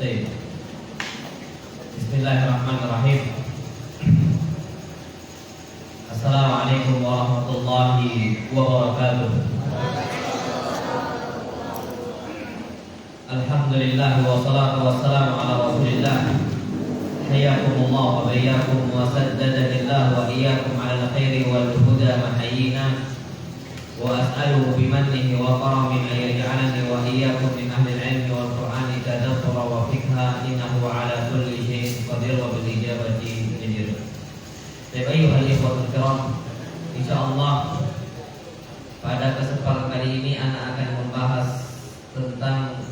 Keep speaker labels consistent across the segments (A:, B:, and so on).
A: Baik. Bismillahirrahmanirrahim. Assalamualaikum warahmatullahi wabarakatuh. Alhamdulillah wassalatu wassalamu ala Rasulillah. Hayyakumullah wa bayyakum wa saddadalillah wa iyyakum ala al-khairi wal huda mahayyina. Wa as'aluhu bimannihi wa karamihi an yaj'alani wa iyyakum min ahli al-'ilmi wal Qur'ani tadabbura wa fiqha innahu ala kulli syai'in qadir wa bil ijabati jadir. Ayyuhal ikhwatul kiram, insyaallah pada kesempatan kali ini anak akan membahas tentang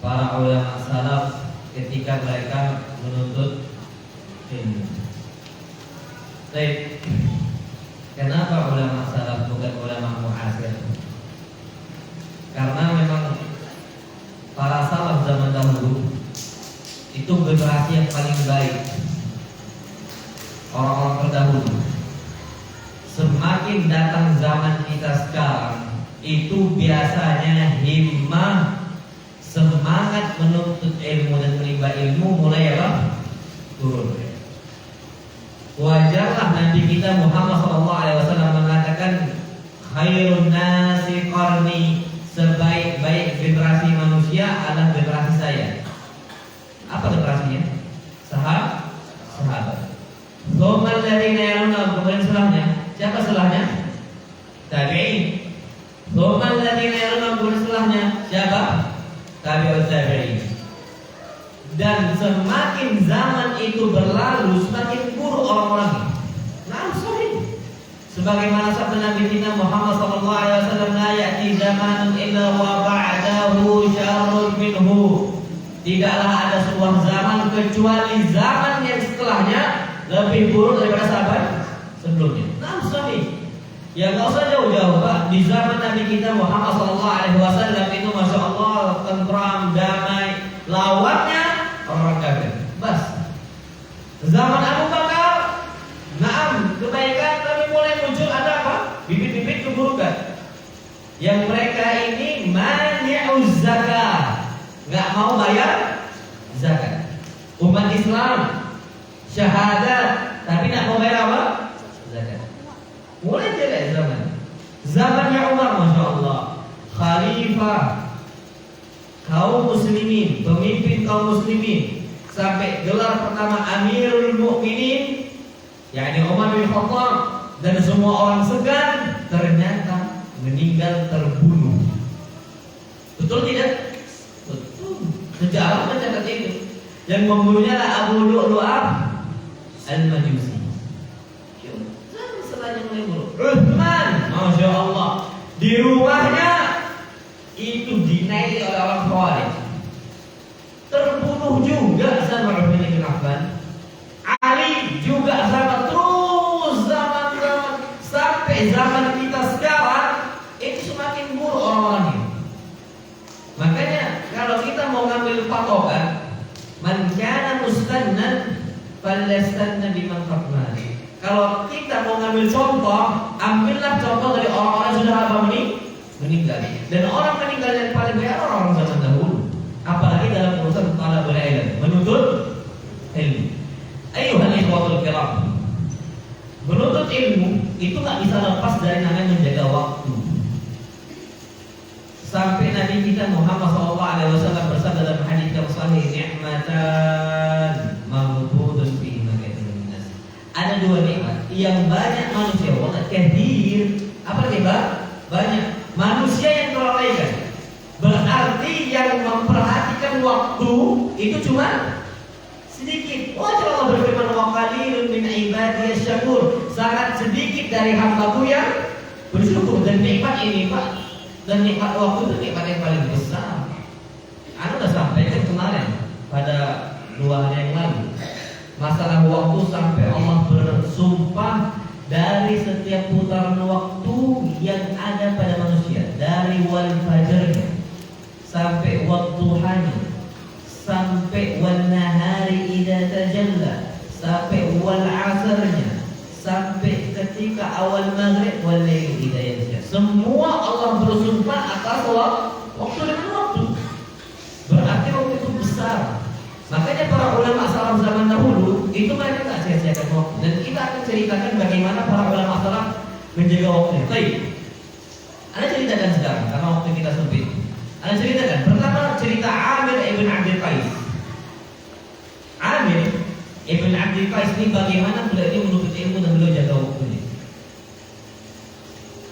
A: para ulama salaf ketika mereka menuntut ilmu. Baik. Kenapa ulama salaf bukan ulama mu'asir? Karena memang para salaf zaman dahulu itu generasi yang paling baik, orang-orang terdahulu. Semakin datang zaman kita sekarang, itu biasanya himmah, semangat menuntut ilmu dan menimba ilmu mulai turun. Wajarlah Nabi kita Muhammad SAW mengatakan khairun nasi qarni, sebaik-baik generasi manusia adalah generasi saya. Apa generasinya? Sahabat. Tsumma alladziina yalunahum, kemudian setelahnya siapa setelahnya? Tabi'in. Tsumma alladziina yalunahum, kemudian setelahnya siapa? Tabi'ut tabi'in. Dan semakin zaman itu berlalu, semakin buruk orang-orang. Nah, sorry. Sebagaimana sabda Nabi kita Muhammad SAW, la ya'ti zamanun illa wa ba'dahu syarrun minhu. Tidaklah ada sebuah zaman kecuali zaman yang setelahnya lebih buruk daripada sahabat sebelumnya. Nah, sorry. Ya nggak usah jauh-jauh, Pak. Di zaman Nabi kita Muhammad SAW itu masya Allah tentram, damai. Lawannya orang kafir. Bas. Zaman Abu Bakar, naam, kebaikan, tapi mulai muncul ada apa? Bibit-bibit keburukan. Yang mereka ini mani'uz zakat, nggak mau bayar zakat. Umat Islam syahadat, tapi nggak mau bayar apa? Zakat. Mulai jelek zaman. Zamannya Umar, masya Allah, khalifah kaum muslimin, pemimpin kaum muslimin, sampai gelar pertama Amirul Mukminin, yakni Umar bin Khattab, dan semua orang segan, ternyata meninggal terbunuh. Betul tidak? Betul. Sejarah mencatat itu. Yang membunuhnya adalah Abu Lu'lu'ah Al-Majusi. Jangan selain yang membunuh. Uthman, masya Allah, di rumahnya itu dinaiki oleh orang Khawarij. Terbunuh juga sama Uthman bin Affan. Ali juga sama, terus zaman sampai zaman kita sekarang itu semakin buruk orang-orangnya. Makanya kalau kita mau ngambil patokan, man kana mustannan falyastanna biman qad. Kalau kita mau ngambil contoh, ambillah contoh dari orang-orang yang sudah apa meninggal. Dan orang meninggal yang paling banyak orang zaman dahulu. Apalagi dalam urusan talabul ilm, menuntut ilmu. Ayyuhal ikhwatul kiram, menuntut ilmu itu tak bisa lepas dari namanya menjaga waktu. Sampai Nabi kita Muhammad SAW bersabda dalam hadis yang sahih, ni'matan maghbudun fi makathirun nas. Ada dua nikmat yang banyak manusia, wala kathir. Apa nikmat? Banyak manusia yang terlalaikan. Berarti yang memperhatikan waktu itu cuma sedikit. Wajar Allah berfirman, wa qalilun min ibadiyas syakur. Sangat sedikit dari hambaku yang bersyukur. Dan nikmat ini, Pak, dan nikmat waktu itu nikmat yang paling besar. Anda sudah sampaikan kemarin pada 2 hari yang lalu. Masalah waktu sampai Allah bersumpah dari setiap putaran waktu yang ada pada manusia, dari wal fajrnya sampai waktuhanya, sampai wan nahari idza tajalla, sampai wal asrnya, sampai ketika awal maghrib wal lail idza yasha. Semua Allah bersumpah atas waktu dengan waktu. Berarti waktu itu salaf zaman dahulu itu mereka tak sia-siakan waktu. Dan kita akan ceritakan bagaimana para ulama salaf menjaga waktu. Baik. Anda ceritakan sekarang karena waktu kita sempit. Anda ceritakan. Pertama cerita Amir ibn Abdul Qais. Amir ibn Abdul Qais ini bagaimana beliau ini menuntut ilmu dan beliau jaga waktunya.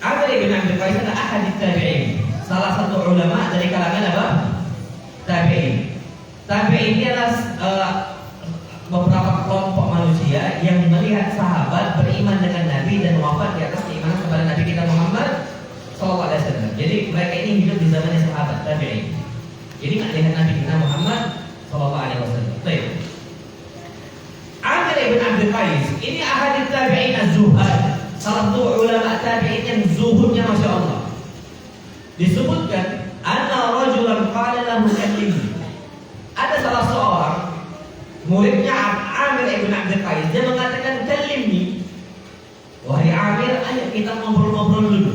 A: Amir ibn Abdul Qais adalah ahadits tabi'in. Salah satu ulama dari kalangan apa? Tabi'in. Tabi'in ini adalah beberapa kelompok manusia yang melihat sahabat beriman dengan Nabi dan wafat di atas keimanan kepada Nabi kita Muhammad sallallahu alaihi wasallam. Jadi mereka ini hidup di zamannya sahabat tabi'in. Jadi nggak lihat Nabi kita Muhammad sallallahu alaihi wasallam. Baik. Amir ibn Abdul Qais ini ahadits tabi'in az-zuhad. Salah satu ulama tabi'in yang zuhudnya masya Allah. Disebutkan anna rajulan qala lahu kallimni. Ada salah seorang muridnya Amir ibn Abdul Qais, dia mengatakan kallimni. Wahai Amir, ayo kita ngobrol-ngobrol dulu.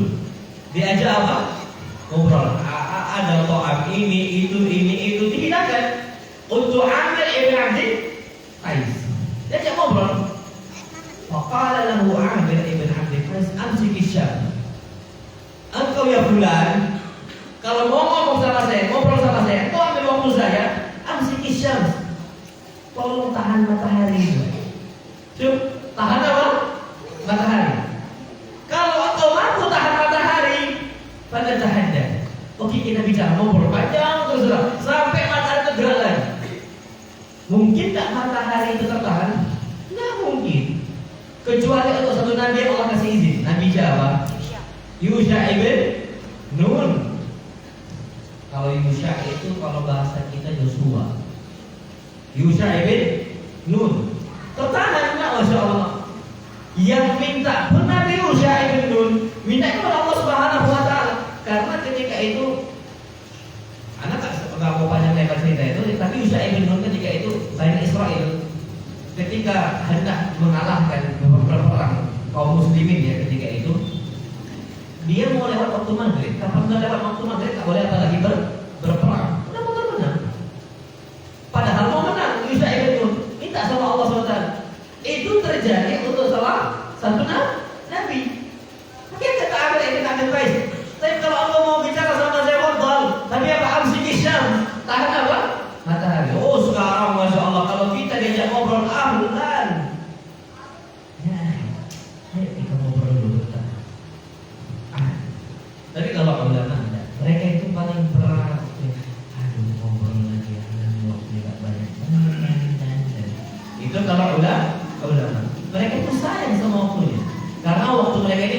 A: Diajak apa? Ngobrol. Ada to'am ini itu dihidangkan untuk Amir ibn Abdul Qais. Diajak ngobrol. Faqala lahu Amir ibn Abdul Qais, amsiki syam. Engkau ya fulan, kalau mau ngomong sama saya, ngobrol sama saya, kau ambil waktu saya, amsiki syam. Tolong tahan matahari. Cuk, tahan apa? Matahari. Kalau engkau mampu tahan matahari, pada tahannya. Oke, kita bicara ngobrol panjang terus sampai matahari tergerak lagi. Mungkin tak matahari itu tertahan? Nggak mungkin. Kecuali untuk satu nabi yang Allah kasih izin. Nabi siapa? Yusha ibn Nun. Kalau Yusha itu kalau bahasa kita Joshua. Yusha ibn Nun. Tertahan enggak Masya Allah. Yang minta pun Nabi Yusha ibn Nun minta kepada Allah Subhanahu wa Ta'ala. Karena ketika itu anak nggak mau panjang lebar cerita itu, tapi Yusha ibn Nun ketika itu Bani Israel ketika hendak mengalahkan beberapa orang kaum muslimin ya ketika itu, dia mau lewat waktu maghrib. Kapan nggak lewat waktu maghrib tak boleh apa lagi berperang. Udah mau menang. Padahal mau menang Yusha ibn Nun minta sama Allah SWT. Itu terjadi untuk salah satu nabi. Mungkin kata Amir ibn Abdul Qais, tapi kalau Allah mau bicara sama saya wadal, tapi apa amsiki syam, tahan apa? Matahari. Oh sekarang Masya Allah kalau kita diajak ngobrol ahlan. Ya, ayo kita ngobrol dulu. Tapi kalau ulama ada, mereka itu paling berat. Aduh ngobrol lagi, waktu tidak banyak. Itu kalau ulama. Mereka itu sayang sama waktunya, karena waktu mereka ini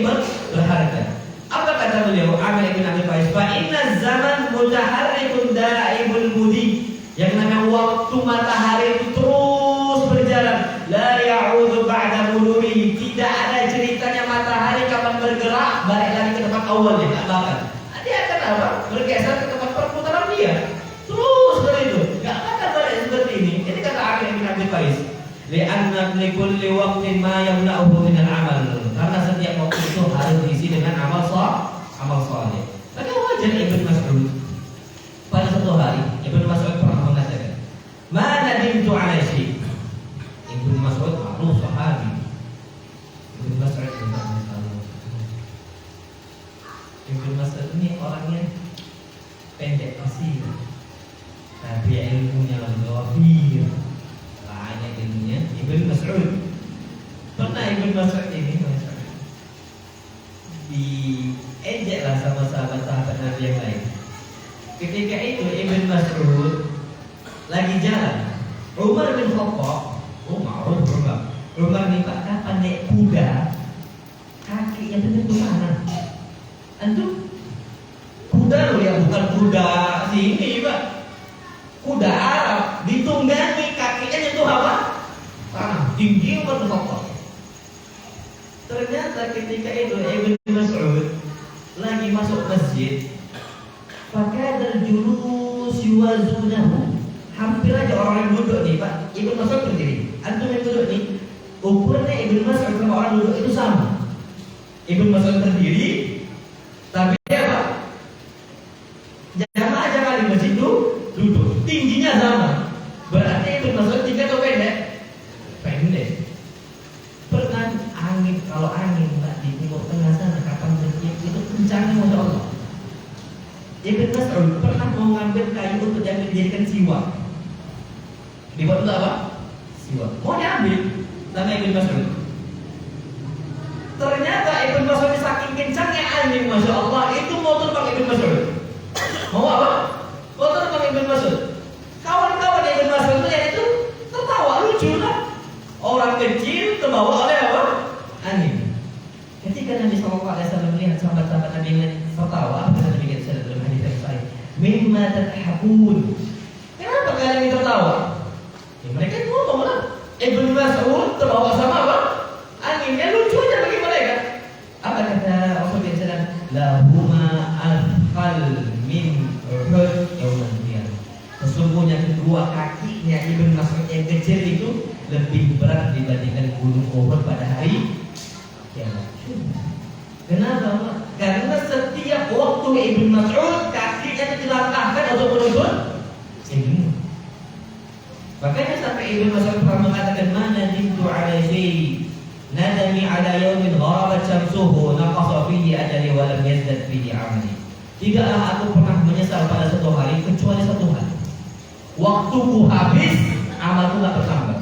A: berharga. Apa kata beliau? Amir ibn Abdul Qais, fa inna zaman mutaharrikun da'ibul mudi. Yang namanya waktu matahari itu terus berjalan. La ya'udhu ba'da muluhi. Tidak ada ceritanya matahari kapan bergerak balik lagi ke tempat awalnya, tak bakal. Dia akan apa? Bergeser ke tempat perputaran dia. Terus seperti itu. Enggak akan balik seperti ini. Ini kata Amir ibn Abdul Qais. Li'anna likulli waqtin ma yamna'uhu min al-amal. Karena setiap waktu itu harus diisi dengan amal saleh. Maka wajar Ibnu Mas'ud pada satu hari Ibnu Mas'ud pernah mengatakan, "Ma nadimtu 'ala syai'." Ibnu Mas'ud ma'ruf sahabi. Ibnu Mas'ud Ibnu Mas'ud ini orangnya pendek pasti, tapi ilmunya lebih banyak ilmunya. Ibnu Mas'ud pernah Ibnu Mas'ud ini diejeklah sama sahabat-sahabat Nabi yang lain. Ketika itu Ibnu Mas'ud lagi jalan. Umar bin Khattab, Umar nih Pak, kapan naik kuda kakinya tentu mana? Antum kuda loh ya, bukan kuda sini Pak. Kuda Arab ditunggangi kakinya nyentuh apa? Tanah. Tinggi Umar bin Khattab. Ternyata ketika itu Ibnu Mas'ud lagi masuk masjid, fakadal julus yuwazunahu. Hampir aja orang yang duduk nih Pak, Ibnu Mas'ud berdiri. Antum yang duduk nih, ukurannya Ibnu Mas'ud sama orang duduk itu sama. Ibnu Mas'ud berdiri, tapi apa? Jamaah di masjid itu duduk, tingginya sama. Berarti Ibnu Mas'ud tinggi atau pendek? Dibuat untuk apa? Siwak. Mau diambil sama Ibnu Mas'ud. Ternyata Ibnu Mas'ud saking kencangnya angin, Masya Allah, itu motor pakai Ibnu Mas'ud. Mau apa? Motor pakai Ibnu Mas'ud. Kawan-kawan Ibnu Mas'ud itu yang itu tertawa, lucu lah. Orang kecil terbawa oleh apa? Angin. Ketika Nabi SAW melihat sahabat-sahabat Nabi yang tertawa, apa kata Nabi SAW dalam hadis yang sahih? Mimma tadhakun. Kenapa kalian ini tertawa? Ya, mereka ngomong lah. Ibnu Mas'ud terbawa sama apa? Anginnya lucu aja bagi mereka. Apa kata Rasulullah SAW? Lahuma athqal min Uhud yawmal qiyamah. Sesungguhnya kedua kakinya Ibnu Mas'ud yang kecil itu lebih berat dibandingkan gunung Uhud pada hari kiamat. Kenapa? Karena setiap waktu Ibnu Mas'ud kakinya dilangkahkan untuk menuntut ilmu. Makanya sampai Ibnu Mas'ud pernah mengatakan, mana dintu ala syai nadami ala yaumin gharabat syamsuhu naqasa fihi ajali wa lam yazdad fihi amali. Tidaklah aku pernah menyesal pada satu hari kecuali satu hari. Waktuku habis, amalku tak bertambah.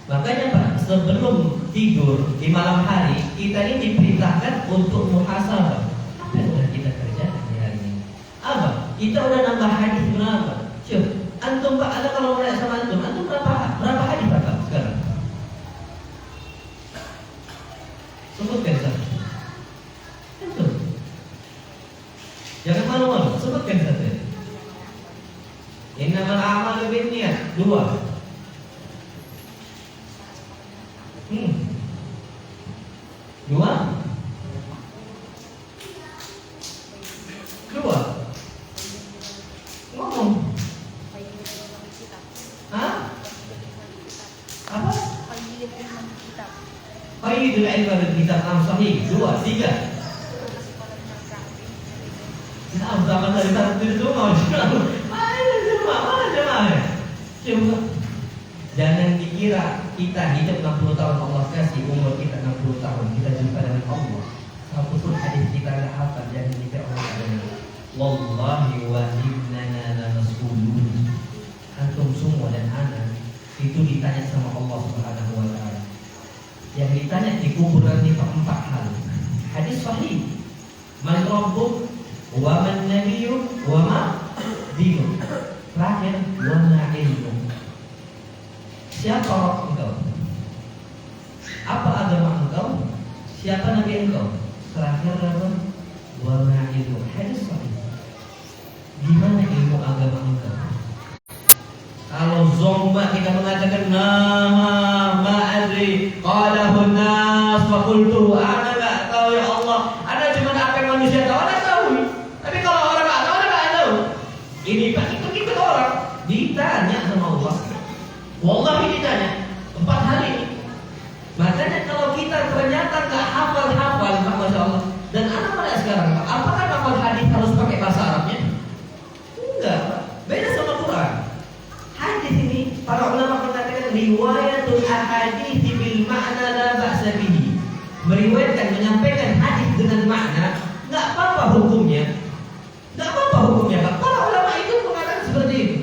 A: Makanya Pak, sebelum tidur di malam hari, kita ini diperintahkan untuk muhasabah. Apa yang sudah kita kerjakan di hari ini? Apa? Kita udah nambah hadis berapa? Syuh, antum Pak, ada kalau mulai sama antum berapa hadis Pak sekarang? Sebutkan satu. Antum. Jangan malu-malu, sebutkan satu. Innamal a'malu binniyat. 2. Dua. Ngomong. Hah? Apa? Qayyidul ilmi bil kitab sahih. 2, 3. Nah, zaman dari satu itu mau mana jemaah? Coba. Jangan dikira kita hidup 60 tahun Allah kasih umur kita 60 tahun kita jumpa dengan Allah. Satu pun hadis kita enggak hafal, jangan dikira Allah ada. Wallahi wa innana lamasulun. Antum semua dan anak itu ditanya sama Allah Subhanahu wa taala. Yang ditanya di kuburan itu 4 hal. Hadis sahih. Man rabbuk wa man nabiyyuk wa ma dinuk. Terakhir, wa ma ilmuk. Siapa Rabb engkau? Apa agama engkau? Siapa Nabi engkau? Terakhir apa? Wa ma ilmu. Hadis sahih. Gimana ilmu agama engkau? Kalau zomba kita mengatakan ma adri qalahu nas fa qultu ana enggak tahu ya Allah. Ada cuma apa yang manusia tahu, ana tahu. Tapi kalau orang enggak tahu, ana enggak tahu. Ini Pak, itu orang ditanya sama Allah. Wallahi ditanya 4 hari. Makanya kalau kita ternyata nggak hafal-hafal, Pak, Masya Allah. Dan anak mulai sekarang, Pak, apakah hafal hadis harus pakai bahasa Arabnya? Enggak, Pak. Beda sama Quran. Hadis ini para ulama mengatakan riwayatul ahadits bil ma'na la ba'sa bihi. Meriwayatkan, menyampaikan hadis dengan makna, nggak apa-apa hukumnya. Nggak apa-apa hukumnya, Pak. Para ulama itu mengatakan seperti itu.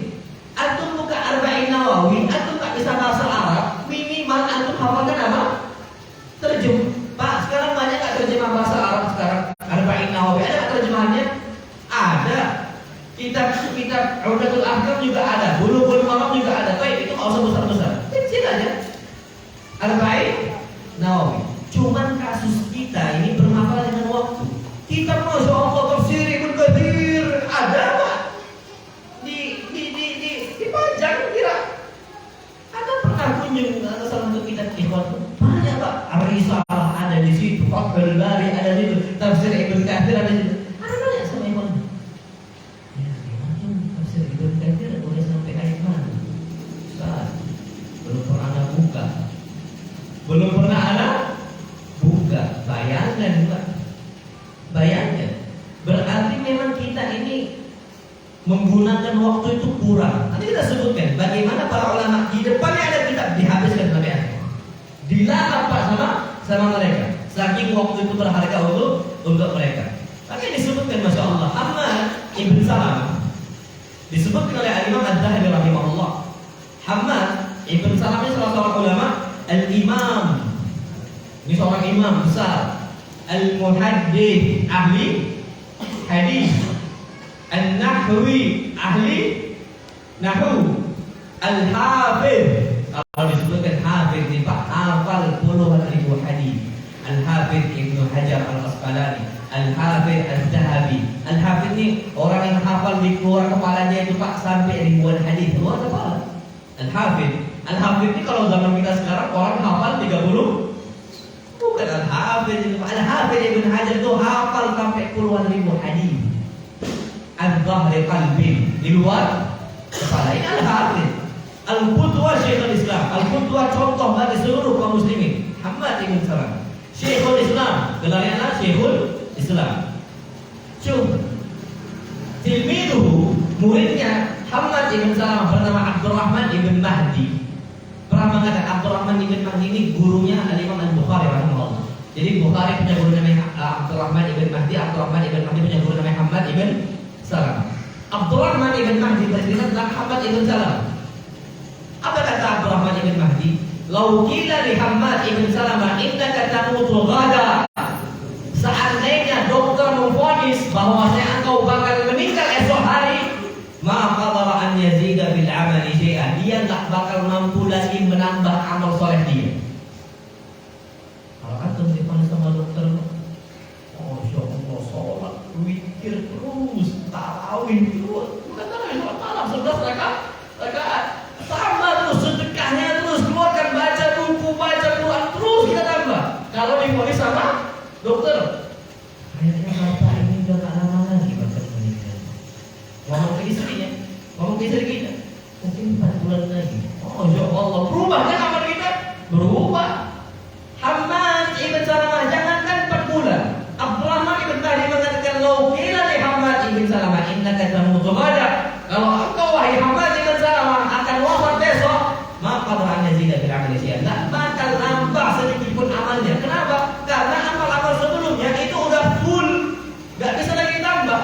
A: Antum buka Arba'in Nawawi, antum tak bisa bahasa Arab, minimal antum hafalkan apa? Terjem. Pak, sekarang banyak nggak terjemah bahasa Arab sekarang? Arba'in Nawawi ada terjemahannya? Ada. Kitab Umdatul Ahkam juga ada, Bulughul Maram juga ada. Baik, itu nggak usah besar-besar, kecil aja. Arba'in Nawawi. Cuman kasus kita ini bermasalah dengan waktu. Kita Masya Allah tafsir Ibnu Katsir ada Pak? Dipajang kira. Ada pernah kunjung salah satu kitab ikhwan? Banyak Pak. Ar-Risalah ada di situ, Fathul Bari ada di situ, tafsir Ibnu Katsir ada di situ. Ada banyak sama ikhwan. Ya, gimana tafsir Ibnu Katsir boleh sampai ayat mana? Ustaz, belum pernah ada buka. Belum pernah ada buka. Bayangkan Pak. Bayangkan. Berarti memang kita ini menggunakan waktu itu kurang. Nanti kita sebutkan bagaimana para ulama di depannya ada kitab dihabiskan sampai akhir. Dilahap Pak sama mereka. Saking waktu itu berharga untuk mereka. Makanya disebutkan Masya Allah. Ahmad Ibn Salam disebutkan oleh Imam Ad-Dhahabi rahimahullah. Ibn Salam ini salah seorang ulama, al-imam. Ini seorang imam besar. Al-muhaddits, ahli hadis. An-nahwi, ahli nahwu. Al-hafiz, kalau disebutkan hafiz ini Pak, hafal puluhan ribu hadis. Al-Hafiz Ibnu Hajar Al-Asqalani, Al-Hafiz Al-Zahabi. Al-Hafiz ini orang yang hafal di keluar kepalanya itu Pak sampai ribuan hadis keluar kepala. Al-Hafiz. Al-Hafiz ini kalau zaman kita sekarang orang hafal 30. Bukan Al-Hafiz. Al-Hafiz Ibnu Hajar itu hafal sampai puluhan ribu hadis. Al-Zahri qalbi, di luar kepala. Ini Al-Hafiz. Al-Qudwah Syekhul Islam. Al-Qudwah contoh bagi seluruh kaum muslimin. Muhammad ibn Salam. Syekhul Islam, gelarnya adalah Syekhul Islam. Cuma tilmiduhu, muridnya Muhammad ibn Salam bernama Abdurrahman ibn Mahdi. Pernah mengatakan Abdurrahman ibn Mahdi ini gurunya Al-Imam Al-Bukhari rahimahullah. Jadi Bukhari punya guru namanya Abdurrahman ibn Mahdi, Abdurrahman ibn Mahdi punya guru namanya Muhammad ibn Salam. Abdurrahman ibn Mahdi beristilah tentang Muhammad ibn Salam. Apa kata Abdurrahman ibn Mahdi? Lau qila li Muhammad ibn Salamah innaka tamutu ghada. Seandainya dokter memvonis bahwasanya engkau bakal meninggal esok hari, ma qadara an yazida bil amali syai'an. Dia enggak bakal mampu lagi menambah amal soleh dia. Kalau antum dipanggil sama dokter, oh ya Allah, sholat, witir terus, tarawih terus, bukan tarawih, sholat malam 11 rakaat, tambah terus sedekahnya terus, keluarkan baca buku, baca Quran terus kita tambah. Kalau diponis sama dokter, kayaknya bapak ini udah tak lama lagi bapak meninggal. Ngomong ke istrinya, ngomong ke istri kita, mungkin 4 bulan lagi. Oh ya Allah, berubahnya kamar kita, berubah. Muhammad ibn Salamah jangankan 4 bulan. Abdurrahman ibn Mahdi mengatakan lau qila li Muhammad ibn Salamah innaka tamutu ghada. Kalau engkau wahai Muhammad ibn Salamah akan wafat besok, maka qadra yazida bil amali syai'an. Tak bakal nambah sedikit pun amalnya. Kenapa? Karena amal-amal sebelumnya itu udah full, enggak bisa lagi tambah.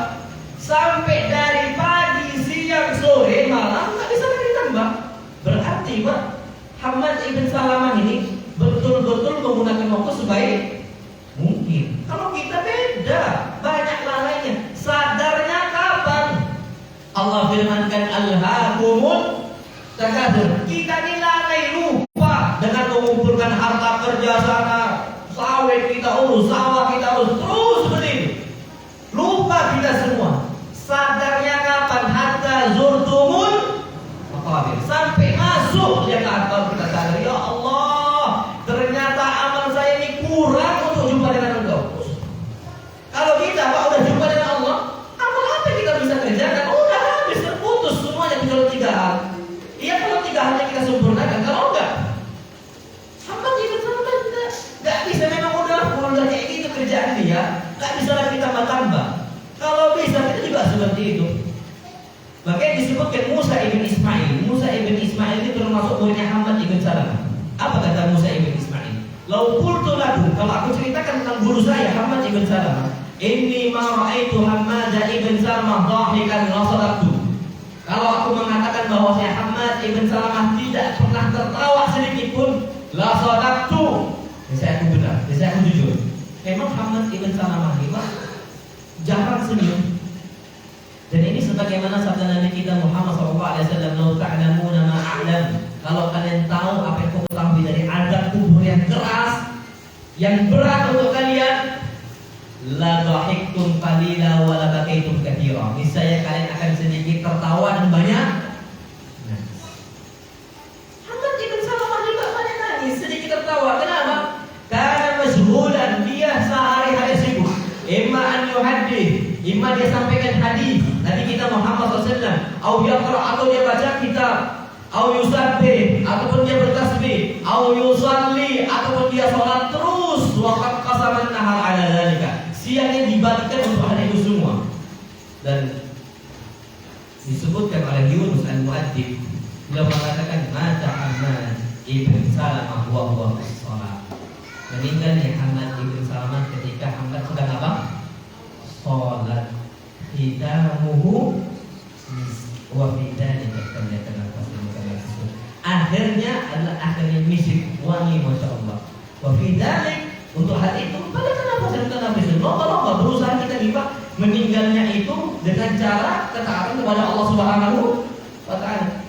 A: Sampai dari pagi, siang, sore, malam enggak bisa lagi tambah. Berarti Pak, Muhammad ibn Salamah ini betul-betul menggunakan waktu sebaik mungkin. Kalau kita beda, banyak lalainya. Sadarnya kapan? Allah firmankan alhaakumut takatsur. Kita ini lalai, lupa dengan mengumpulkan harta kerja sana, sawit kita urus, sawah kita urus, terus berdiri. Lupa kita semua. Sadarnya kapan? Hatta zurtumul maqabir. Sampai masuk dia ke akal kita sadar, ya Allah, ternyata amal saya ini kurang untuk jumpa dengan Engkau. Kalau kita Pak udah jumpa dengan Allah, amal apa kita bisa kerjakan? Udah habis, terputus semuanya tinggal 3 hal. Iya, kalau 3 halnya kita sempurnakan, kalau enggak, hamba kita enggak bisa. Memang udah kayak gitu kerjaan dia, enggak bisa lagi tambah-tambah. Kalau bisa kita juga seperti itu. Makanya disebutkan Musa ibn Ismail. Musa ibn Ismail itu termasuk muridnya Muhammad ibn Salamah. Apa kata Musa ibn Ismail? Lau qultu lakum, kalau aku ceritakan tentang guru saya Muhammad ibn Salamah, inni ma ra'aitu Muhammad ibn Salamah dhahikan la sadaqtu. Kalau aku mengatakan bahwa saya Muhammad ibn Salamah tidak pernah tertawa sedikit pun, la sadaqtu, saya aku benar, saya aku jujur. Memang Muhammad ibn Salamah ini jarang senyum. Dan ini sebagaimana sabda Nabi kita Muhammad SAW, "Lau ta'lamuna ma a'lam." Kalau kalian tahu apa yang aku ketahui dari azab kubur yang keras, yang berat untuk kalian, la dhahiktum qalila wa la bakaitum katsira. Niscaya kalian akan sedikit tertawa dan banyak nangis. Muhammad ibn Salamah juga banyak nangis, sedikit tertawa. Kenapa? Karena masyhuran, dia sehari-hari sibuk. Imma an yuhaddits, imma dia sampaikan hadis Nabi kita Muhammad SAW, atau dia baca kitab, atau yusabbih, ataupun dia bertasbih, atau yusalli, ataupun dia sholat terus. Waqad qasaman nahar ala dzalika. Siangnya dibagikan untuk hal itu semua. Dan disebutkan oleh Yunus al-Mu'adzib, beliau mengatakan mata Muhammad ibn Salamah wa huwa sholat. Meninggalnya Muhammad ibn Salamah ketika Muhammad sedang apa? Sholat. Hitamuhu wa fi dzalika falyatanafasul mutanafisun. akhirnya adalah akhirnya misik wangi, masya Allah. Wafidalik untuk hal itu pada kenapa saya Nabi Lomba-lomba berusaha kita juga meninggalnya itu dengan cara ketaatan kepada Allah Subhanahu wa Ta'ala.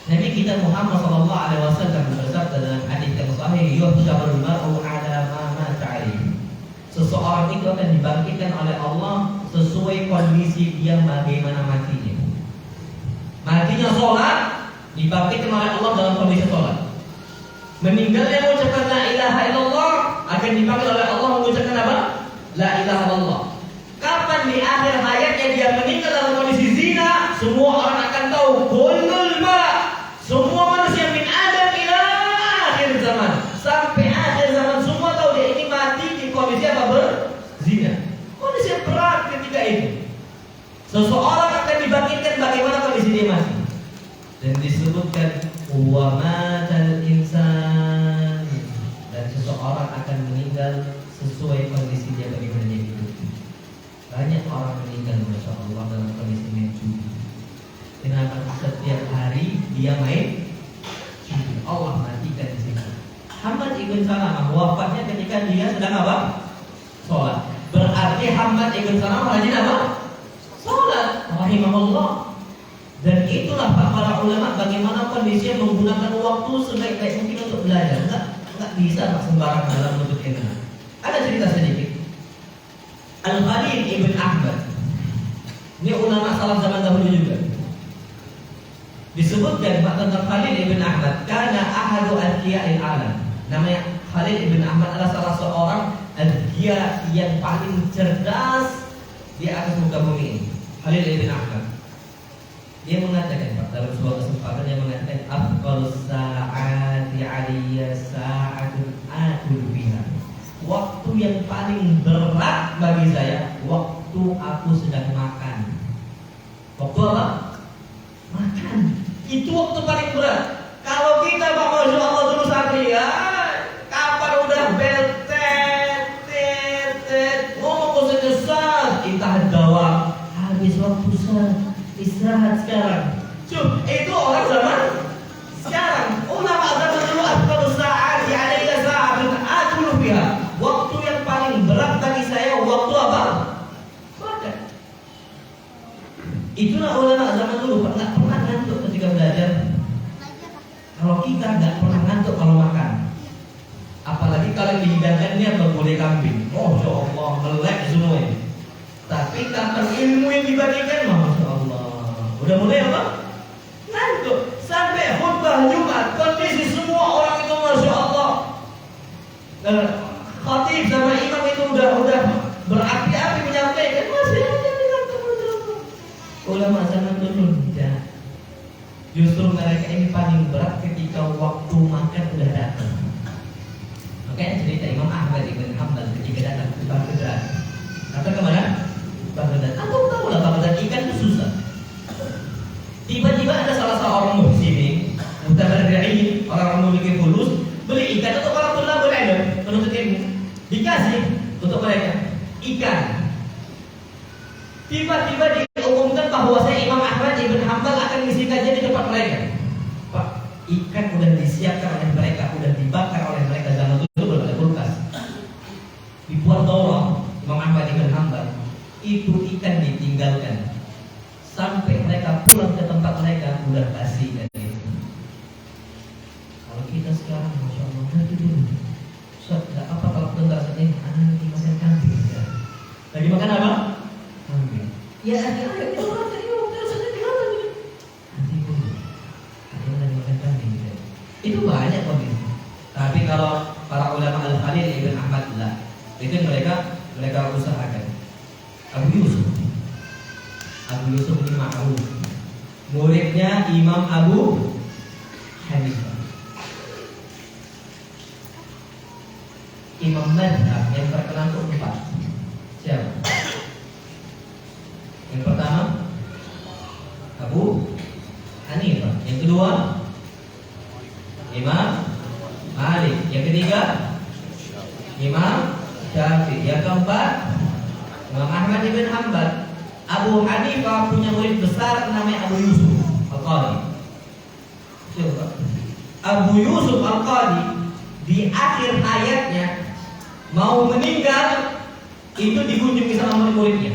A: Nabi kita Muhammad sallallahu alaihi wasallam bersabda dalam hadis yang sahih, yuhsyarul mar'u ala ma mata alaihi. Seseorang itu akan dibangkitkan oleh Allah sesuai kondisi dia bagaimana matinya. Matinya sholat, dibangkitkan oleh Allah dalam kondisi sholat. Meninggalnya mengucapkan la ilaha illallah, akan dipanggil oleh Allah mengucapkan apa? La ilaha illallah. Kapan di akhir hayatnya dia meninggal dalam kondisi zina, semua orang akan tahu kullul ma, semua manusia min Adam ila akhir zaman, sampai akhir zaman semua tahu dia ini mati di kondisi apa? Berzina. Kondisi berat ketika itu. Seseorang akan dibangkitkan bagaimana kondisi dia mati. Dan disebutkan wa matal insan, dan seseorang akan meninggal sesuai kondisi dia bagaimana dia hidup. Banyak orang meninggal masya Allah dalam kondisi main judi. Kenapa? Setiap hari dia main judi. Allah matikan di sini. Hamad ibn Salamah wafatnya ketika dia sedang apa? Sholat. Berarti Hamad ibn Salamah rajin apa? Sholat. Rahimahullah. Dan itulah para ulama bagaimana kondisinya menggunakan waktu sebaik-baik mungkin untuk belajar. Enggak bisa Pak sembarangan dalam menuntut ilmu. Ada cerita sedikit. Al-Khalil ibn Ahmad. Ini ulama salaf zaman dahulu juga. Disebutkan Pak tentang Khalil ibn Ahmad, karena ahadu al-qiya'il alam. Namanya Khalil ibn Ahmad adalah salah seorang al-qiya' yang paling cerdas di atas muka bumi ini. Khalil ibn Ahmad. Dia mengatakan Pak dalam sebuah kesempatan dia mengatakan afdalus sa'ati 'alayya sa'atun akul biha. Waktu yang paling berat bagi saya waktu aku sedang makan. Waktu apa? Makan. Itu waktu paling berat. Kalau kita Pak Masya Allah dulu santri ya, kapan udah ngomong ke sesat, kita jawab habis waktu istirahat sekarang. Itu orang zaman sekarang. Ulama zaman dulu afdalus sa'ati 'alayya sa'atun akulu biha. Waktu yang paling berat bagi saya waktu apa? Makan. Itulah ulama zaman dulu nggak pernah ngantuk ketika belajar. Kalau kita nggak pernah ngantuk kalau makan, apalagi kalau dihidangkannya bergulai kambing, Masya Allah melek semua ini. Tapi kapan ilmu yang dibagikan, Masya Allah udah mulai apa? Ngantuk. Sampai khutbah Jumat kondisi semua orang itu Masya Allah, khatib sama imam itu udah berapi-api menyampaikan, masih aja ngantuk. Ulama zaman dulu tidak. Justru mereka ini paling berat ketika waktu makan udah datang. Makanya cerita Imam Ahmad ibn Hanbal ketika datang ke Baghdad. Atau kemana? Baghdad. Aku tahu lah Baghdad ikan itu susah. Tiba-tiba ada salah seorang muhsinin, mutabarri'in, orang memiliki fulus, beli ikan untuk orang tulabul ilm, penuntut ilmu. Dikasih untuk mereka ikan. Tiba-tiba diumumkan bahwa saya Imam Ahmad ibn Hanbal akan ngisi kajian di tempat mereka. Pak, ikan udah disiapkan oleh mereka, udah dibakar oleh mereka zaman dulu belum ada kulkas. Dibuat dorong Imam Ahmad ibn Hanbal, itu ikan ditinggalkan sampai mereka pulang ke tempat mereka udah basi dan itu. Kalau kita sekarang, Masya Allah, nanti dulu. Ustaz, apa kalau bentar saja anak dimakan kambing ya? Lagi makan apa? Kambing. Ya, akhirnya itu orang tadi waktu saja dimakan ini. Nanti dulu. Akhirnya lagi makan kambing ya. Itu banyak kondisi. Tapi kalau para ulama Al-Khalil ibn Ahmad lah, itu mereka usahakan. Abu Yusuf ini ma'ruf, muridnya Imam Abu Hanifah, imam madhab yang terkenal itu 4. Siapa? Yang pertama Abu Hanifah, yang kedua Imam Malik, yang ketiga Imam Syafi'i, yang keempat Imam Ahmad ibn Hanbal. Abu Hanifah punya murid besar namanya Abu Yusuf Al-Qadhi. Abu Yusuf Al-Qadi di akhir hayatnya mau meninggal, itu dikunjungi sama murid-muridnya.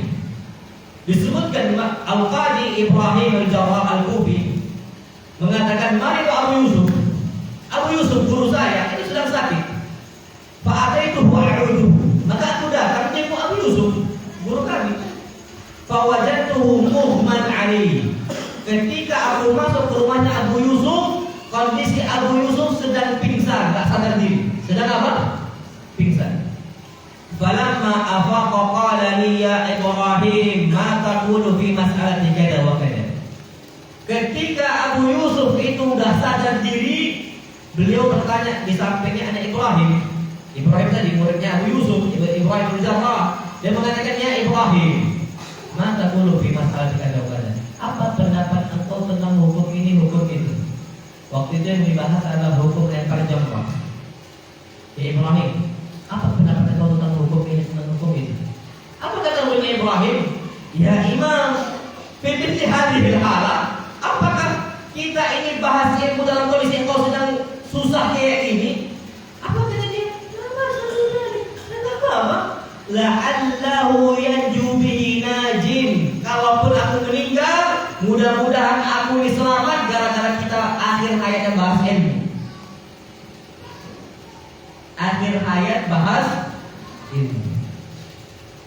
A: Disebutkan Al-Qadi Ibrahim Al-Jarrah Al-Kufi mengatakan, mari Pak Abu Yusuf. Abu Yusuf guru saya ini sedang sakit. Pak ada itu wa'udu. Maka aku datang jenguk Abu Yusuf, guru kami. Fawajadtuhu muhman alaihi. Ketika aku masuk ke rumahnya Abu Yusuf, kondisi Abu Yusuf sedang pingsan, tak sadar diri. Sedang apa? Pingsan. Falamma afaqa qala li ya Ibrahim ma taqulu fi mas'alati kada wa kada. Ketika Abu Yusuf itu sudah sadar diri, beliau bertanya di sampingnya ada Ibrahim. Ibrahim tadi muridnya Abu Yusuf, Ibrahim bin Jarrah. Dia mengatakan, ya Ibrahim, ma taqulu fi mas'alati kada wa kada. Apa pendapat engkau tentang hukum ini, hukum itu? Waktu itu yang dibahas adalah hukum lempar jongkok. Ya Ibrahim, apa pendapat engkau tentang hukum ini, tentang hukum itu? Apa kata muridnya Ibrahim? Ya Imam, fi hadhil halah, apakah kita ini bahas ilmu dalam kondisi engkau sedang susah kayak ini? Apa kata dia? Enggak apa-apa. La'allahu yanju bihi najin. Kalaupun aku meninggal, mudah-mudahan aku ini selamat gara-gara kita akhir hayat bahas ilmu. Akhir hayat bahas ilmu.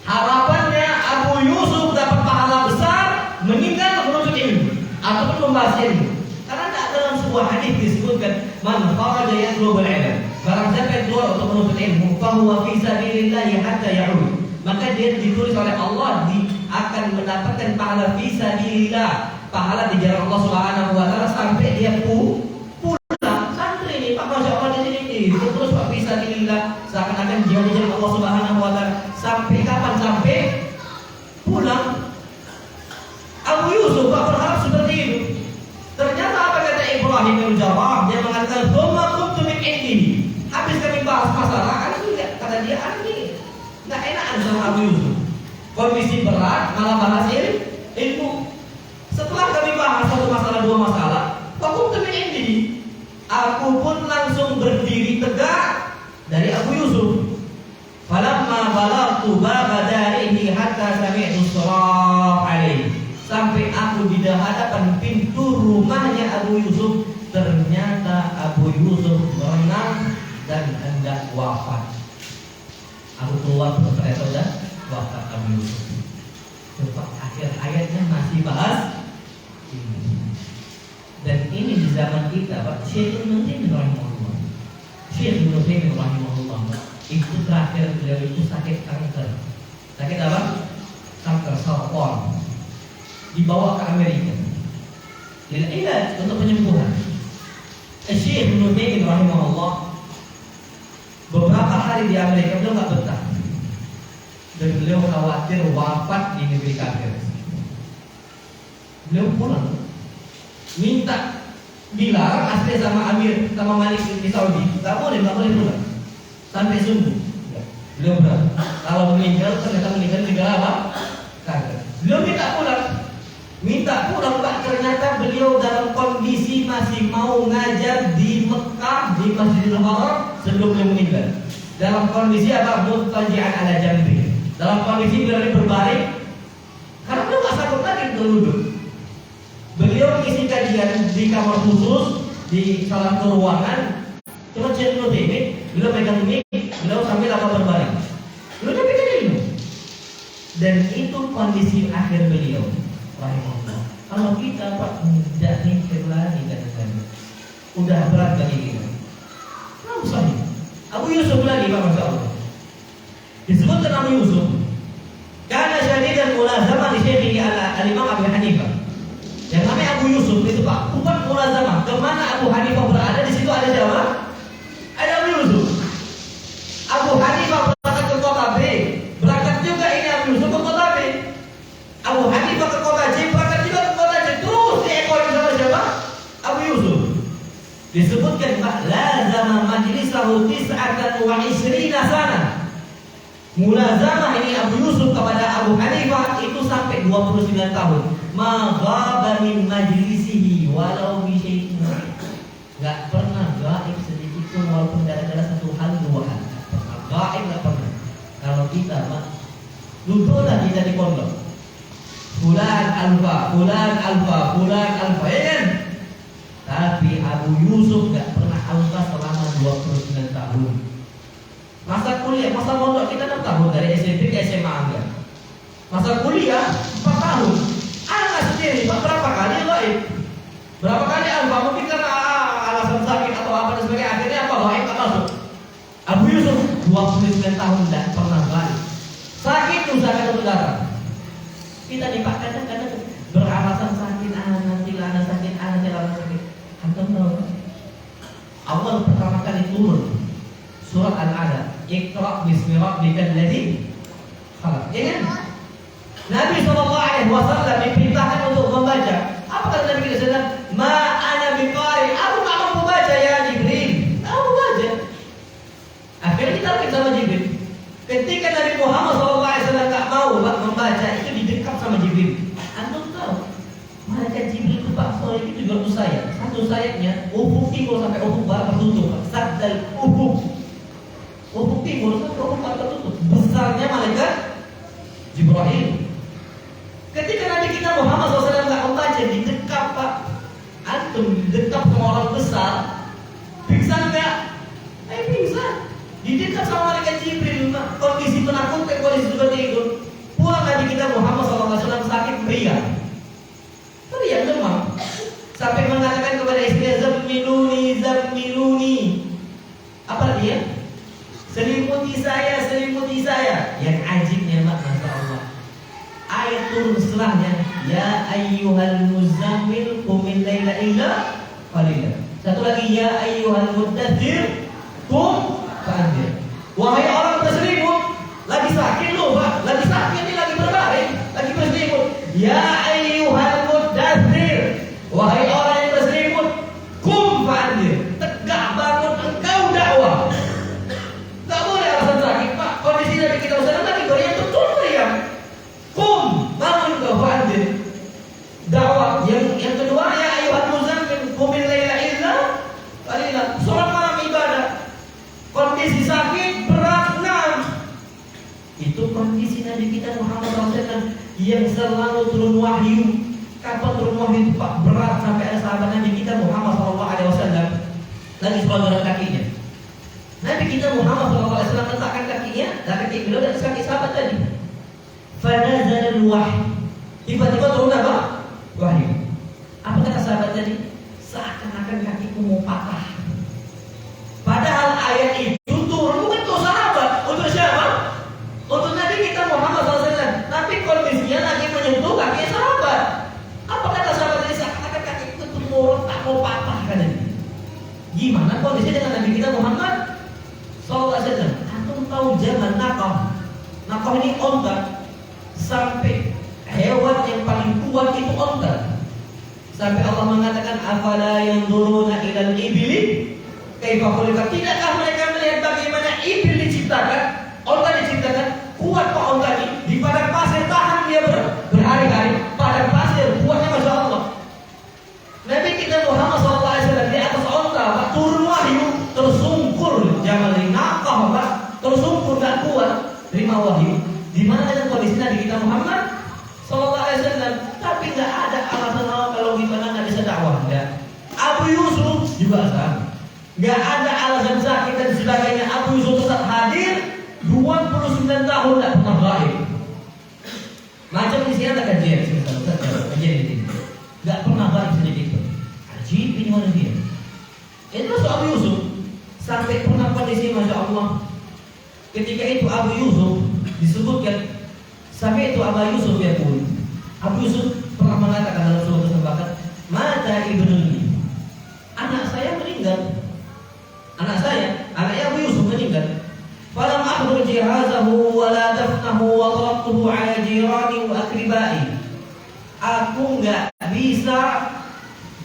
A: Harapannya Abu Yusuf dapat pahala besar meninggal menuntut ilmu ataupun membahas ilmu. Karena tak dalam sebuah hadis disebutkan, man kharaja yatlubul ilm. Barang siapa yang keluar untuk menuntut ilmu, fahuwa fi sabilillah hatta ya'ud. Maka dia ditulis oleh Allah akan mendapatkan pahala fi sabilillah, pahala di jalan Allah Subhanahu wa taala sampai dia pulang. Santri ini Pak, Masya Allah di sini terus Pak fi sabilillah, seakan-akan dia di jalan Allah Subhanahu wa taala sampai kapan? Sampai pulang. Abu Yusuf berharap seperti itu. Ternyata apa kata Ibrahim bin Jarrah? Dia mengatakan, "Tsumma kuntu min indihi." Habis kami bahas masalah, kata dia, ini nggak enak sama Abu Yusuf. Kondisi berat, malah bahas ilmu. Setelah kami bahas satu masalah, dua masalah, kuntu min indihi. Aku pun langsung berdiri tegak dari Abu Yusuf. Falamma balagtu baba darihi hatta sami'tu surah alaihi. Sampai aku di hadapan pintu rumahnya Abu Yusuf, ternyata Abu Yusuf berenang dan hendak wafat. Aku keluar ternyata sudah wafat Abu Yusuf. Coba akhir ayatnya masih bahas ini. Dan ini di zaman kita, Pak, Syekh Ibnu Taimiyah rahimahullah. Syekh Ibnu Taimiyah rahimahullah itu terakhir beliau itu sakit kanker. Sakit apa? Kanker sarkoid. Dibawa ke Amerika. Ilaj untuk penyembuhan. Syekh Ibnu Taimiyah rahimahullah beberapa hari di Amerika beliau nggak betah dan beliau khawatir wafat di negeri kafir. Beliau pulang, minta dilarang asli sama Amir sama Malik di Saudi, nggak boleh pulang sampai sembuh. Beliau bilang kalau meninggal ternyata meninggal di negara apa? Kafir. Beliau minta pulang Pak, ternyata beliau dalam kondisi masih mau ngajar di Mekah di Masjidil Haram sebelum beliau meninggal. Dalam kondisi apa? Muttaji'an ala jambi. Dalam kondisi beliau berbaring karena beliau nggak sanggup lagi untuk duduk. Beliau isi kajian di kamar khusus di salah satu ruangan. Cuma Syekh Ibnu Taimiyah beliau pegang mic, beliau sambil apa berbaring. Beliau pegang ilmu. Dan itu kondisi akhir beliau. Rahimahullah. Kalau kita Pak tidak mikir lagi kadang-kadang, udah berat bagi kita. Nah, usahanya. Abu Yusuf lagi Pak, Masya Allah. Disebutkan Abu Yusuf karena syadidan mulazamah di Syekhi al-Imam Abu Hanifah. Yang namanya Abu Yusuf itu Pak, bukan mulazamah. Kemana Abu Hanifah berada, di situ ada siapa? Ada Abu Yusuf. Abu Hanifah berangkat ke kota B, berangkat juga ini Abu Yusuf ke kota B. Abu Hanifah ke kota J, berangkat juga ke kota J. Terus diekori sama siapa? Abu Yusuf. Disebutkan Pak, lazama majlisahu tis'atan wa isrina sana. Mulazamah ini Abu Yusuf kepada Abu Hanifah itu sampai 29 tahun. Ma ghaba min majlisihi walau bi syai'in. Enggak pernah biasa kita di pondok. Fulan alfa, fulan alfa, fulan alfa, ya kan? Tapi Abu Yusuf gak pernah alfa selama 29 tahun. Masa kuliah, masa pondok kita 6 tahun dari SMP ke SMA enggak. Masa kuliah 4 tahun. Anak sendiri berapa kali gaib? Berapa kali alfa? Mungkin karena alasan sakit atau apa dan sebagainya. Akhirnya apa? Gaib tak masuk. Abu Yusuf 29 tahun dan pernah gaib. Sakit usahakan untuk datang. Kita Pak kadang-kadang beralasan sakit nanti anak sakit. Antum tahu? Allah pertama kali turun surat Al-Alaq, Iqra bismi rabbikal ladzi khalaq. Ya kan? Nabi SAW diperintahkan untuk membaca. Apa kata Nabi SAW? Ma ana biqari. Aku tak mampu baca ya Jibril. Aku baca. Akhirnya kita pergi sama Jibril. Ketika Nabi Muhammad SAW tak mau membaca, itu didekat sama Jibril. Antum tahu? Malaikat Jibril itu Pak sore itu juga sayap. Satu sayapnya ufuk timur sampai ufuk barat tertutup. Saddal ufuk. Ufuk timur sampai ufuk barat tertutup. Besarnya malaikat Jibril. Ketika Nabi kita Muhammad SAW tak membaca, didekap Pak. Antum didekap sama orang besar, pingsan enggak? Pingsan. Didekap sama malaikat Jibril. Kondisi menakutkan, kondisi seperti itu. Pulang Nabi kita Muhammad SAW sakit meriang. Meriang demam. Sampai mengatakan kepada istrinya, Zammiluni. Apa dia? Selimuti saya. Yang ajibnya Mak, Masya Allah, ayat turun setelahnya, ya ayyuhal muzammil qumil laila illa qalila. Satu lagi, ya ayyuhal muddathir qum fa'anzir. Wahai orang berselimut, lagi sakit loh Pak, lagi sakit ini, lagi berbaring, lagi berselimut. Ya ayyuhal muddathir, wahai orang yang berselimut, qum fa'anzir, tegak bangun engkau dakwah. Tak boleh alasan sakit Pak. Kondisi Nabi kita SAW lagi beriang betul meriang. Kum, bangun kau fa'anzir. Dakwah. Yang kedua, ya ayyuhal muzammil qumil laila illa qalila. Salat malam ibadah. Kondisi sakit berat, itu kondisi Nabi kita Muhammad SAW yang selalu turun wahyu. Kapan turun wahyu itu Pak? Berat sampai ada sahabat Nabi kita Muhammad SAW lagi sholat kakinya. Nabi kita Muhammad SAW letakkan kakinya, dan kaki beliau dan kaki sahabat tadi. Fanazal wahyu. Tiba-tiba turun apa? Wahyu. Apa kata sahabat tadi? Seakan-akan kakiku mau patah. Padahal ayat itu turun bukan untuk sahabat, untuk siapa? Untuk Nabi kita Muhammad SAW. Tapi kondisinya lagi menyentuh kaki sahabat. Apa kata sahabat tadi? Seakan-akan kaki itu turun tak mau patah katanya. Gimana kondisi dengan Nabi kita Muhammad SAW? Antum tahu zaman Naqah ini onta. Sampai hewan yang paling kuat itu onta. Sampai Allah mengatakan, afala yanzuruna ilal ibli kaifa khuliqat. Tidakkah mereka melihat bagaimana ibil diciptakan? Onta diciptakan. Kuat Pak onta ini. Di padang pasir tahan dia berhari-hari. Padang pasir kuatnya Masya Allah. Nabi kita Muhammad SAW di atas onta Pak, turun wahyu, tersungkur jamal Naqah Pak, tersungkur dan kuat terima wahyu. Di mana dengan kondisi Nabi kita Muhammad SAW? Tapi nggak ada alasan kalau gimana nggak bisa dakwah. Nggak. Abu Yusuf juga sama. Nggak ada alasan sakit dan sebagainya. Abu Yusuf tetap hadir 29 tahun nggak pernah gaib. Macam di sini ada kajian di sini. Nggak pernah gaib sedikit. Ajib ini manusia. Itu Abu Yusuf sampai pernah kondisi Masya Allah. Ketika itu Abu Yusuf disebutkan sampai itu Abu Yusuf ya pun. Abu Yusuf pernah mengatakan dalam suatu kesempatan, mata ibnuni, anak saya meninggal. Anaknya Abu Yusuf meninggal. Falam akhdur jihazahu wa la dafnahu wa taraktuhu ala jirani wa akribai. Aku enggak bisa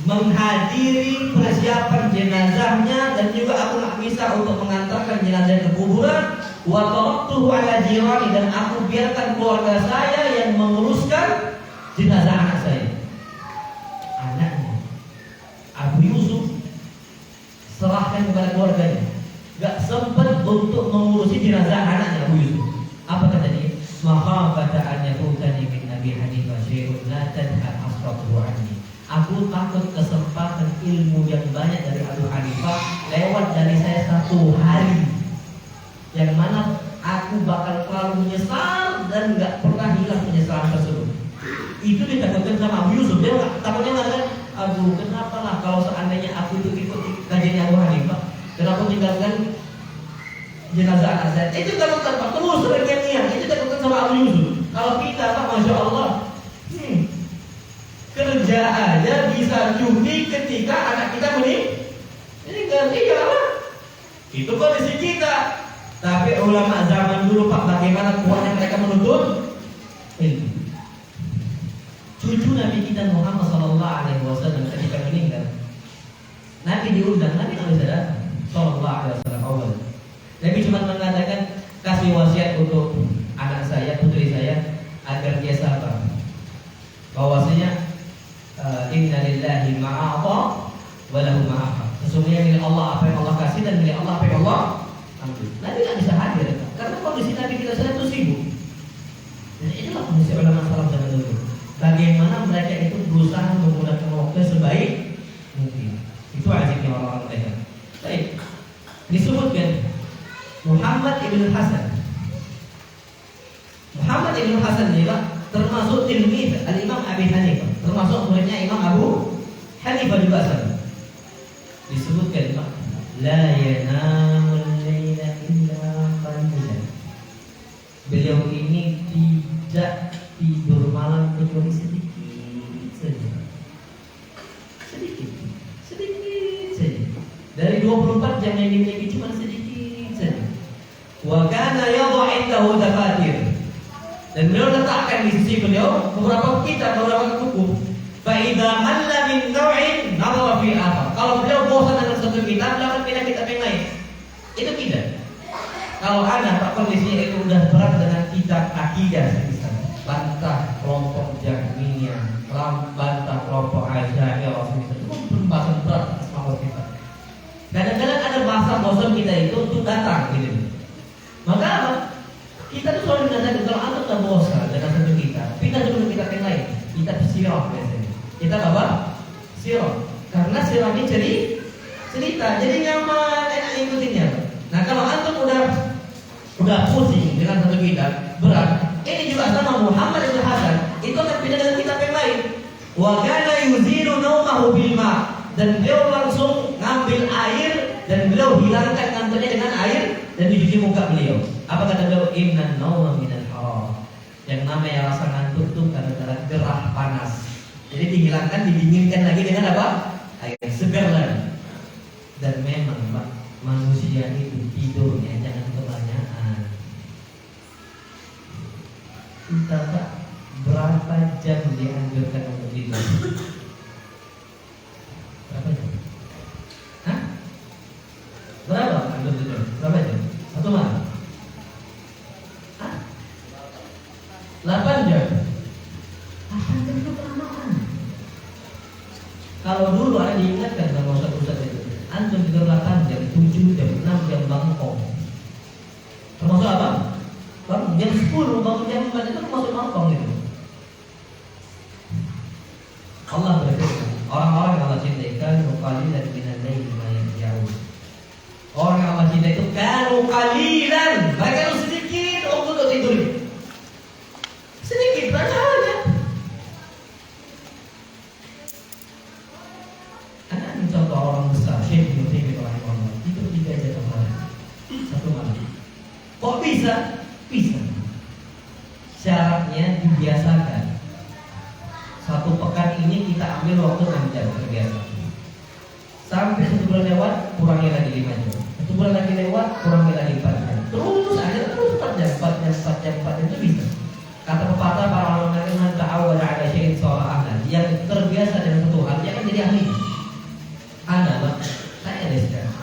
A: menghadiri persiapan jenazahnya dan juga aku enggak bisa untuk mengantarkan jenazah ke kuburan. Wa taraktuhu ala jirani, dan aku biarkan keluarga saya yang menguruskan jenazah anak saya. Anaknya Abu Yusuf serahkan kepada keluarganya. Gak sempat untuk mengurusi jenazah anaknya Abu Yusuf. Apa kata dia? Makhafata an Aku takut kesempatan ilmu yang banyak dari Abu Hanifah lewat dari saya satu hari, yang mana aku bakal selalu menyesal dan nggak pernah hilang penyesalan tersebut. Itu ditakutkan sama Abu Yusuf. Dia takutnya mengatakan, aduh kenapa lah kalau seandainya aku itu ikut kajian Abu Hanifah dan aku tinggalkan jenazah anak saya. Itu takutkan Pak, terus regennya. Itu takutkan sama Abu Yusuf. Kalau kita Pak, Masya Allah, kerja aja bisa judi ketika anak kita meninggal. Iyalah, itu kondisi kita. Tapi ulama zaman dulu Pak, bagaimana kuatnya mereka menuntut ilmu. Cucu Nabi kita Muhammad SAW ketika meninggal, Nabi diundang, Nabi nggak bisa datang. SAW awal. Nabi cuma mengatakan, kasih wasiat untuk anak saya, putri saya, agar dia sabar. Bahwasanya inna lillahi ma'ata wa lahu ma'afa. Sesungguhnya milik Allah apa yang Allah kasih dan milik Allah apa yang Allah ambil. Nabi nggak bisa hadir karena kondisi Nabi kita sedang itu sibuk. Dan inilah kondisi ulama salaf zaman dulu. Bagaimana mereka itu berusaha menggunakan waktu sebaik mungkin. Itu azimnya orang-orang mereka. Baik, disebutkan Muhammad ibn Hasan. Muhammad ibn Hasan ini termasuk tilmid al-Imam Abi Hanifah, termasuk muridnya Imam Abu Hanifah juga sama. Disebutkan Pak, la yanamul laila illa qalilan. Beliau ini tidak tidur malam kecuali sedikit saja. Sedikit saja. Dari 24 jam yang dimiliki cuma sedikit saja. Wa kana yadhu 'indahu dafatir. Dan beliau letakkan di sisi beliau beberapa kitab, beberapa buku. Fa'idha malla min naw'in nadhara fi akhar. Kalau beliau bosan dengan satu kitab, beliau akan pindah kitab yang lain. Itu tidak. Kalau ada Pak kondisinya itu udah berat dengan kitab akidah, misalnya bantah kelompok Jahmiyah, bantah kelompok Asy'ariyah, itu pembahasan berat sama kita. Kadang-kadang ada bahasa bosan kita itu untuk datang gitu. Maka apa? Kita tuh selalu mengatakan kalau anda tak bosan dengan satu kitab, pindah dulu ke kitab yang lain. Kitab sirah biasanya. Kita apa? Sirah. Karena sirah ini cerita, jadi nyaman, enak ikutinnya. Nah kalau antum udah pusing dengan satu kitab berat, ini juga sama Muhammad ibn Hasan itu akan pindah dengan kitab yang lain. Wa kana yuziru naumahu bil ma, dan beliau langsung ngambil air dan beliau hilangkan ngantuknya dengan air dan dicuci muka beliau. Apa kata beliau? Inna nauma minal haram. Yang namanya rasa ngantuk itu kadang-kadang gerah panas. Jadi dihilangkan, didinginkan lagi dengan apa? Air segar lagi. Dan memang Pak, manusia itu tidurnya jangan kebanyakan. Kita Pak, berapa jam dianjurkan untuk tidur? Berapa jam? Hah? Berapa untuk tidur? Berapa jam? Satu malam? 8 jam. 8 jam itu kelamaan. Kalau dulu ada diingatkan sama ustaz-ustaz itu, antum tidur 8 jam, 7 jam, 6 jam bangkong. Termasuk apa? Bangun jam 10, bangun jam 4 itu termasuk bangkong gitu. Allah berfirman, orang-orang yang Allah cintai kanu qalilan minal laili ma yahjaun. Orang yang Allah cintai itu kanu qalilan, mereka itu sedikit untuk tidur. Sedikit aja. Anak mencontoh orang besar, Syekh Ibnu Taimiyah rahimahullah, itu 3 jam malam, 1 malam. Kok bisa? Bisa. Syaratnya dibiasakan. 1 pekan ini kita ambil waktu 6 jam terbiasa. Sampai 1 bulan lewat, kurangi lagi 5 jam. 1 bulan lagi lewat, kurangi lagi 4 jam. Terus 4 jam, 4 jam itu bisa. Kata pepatah para ulama man ta'awwada 'ala syai'in sara ahlan, yang terbiasa dengan satu hal dia akan jadi ahli. Anda Pak, saya sekarang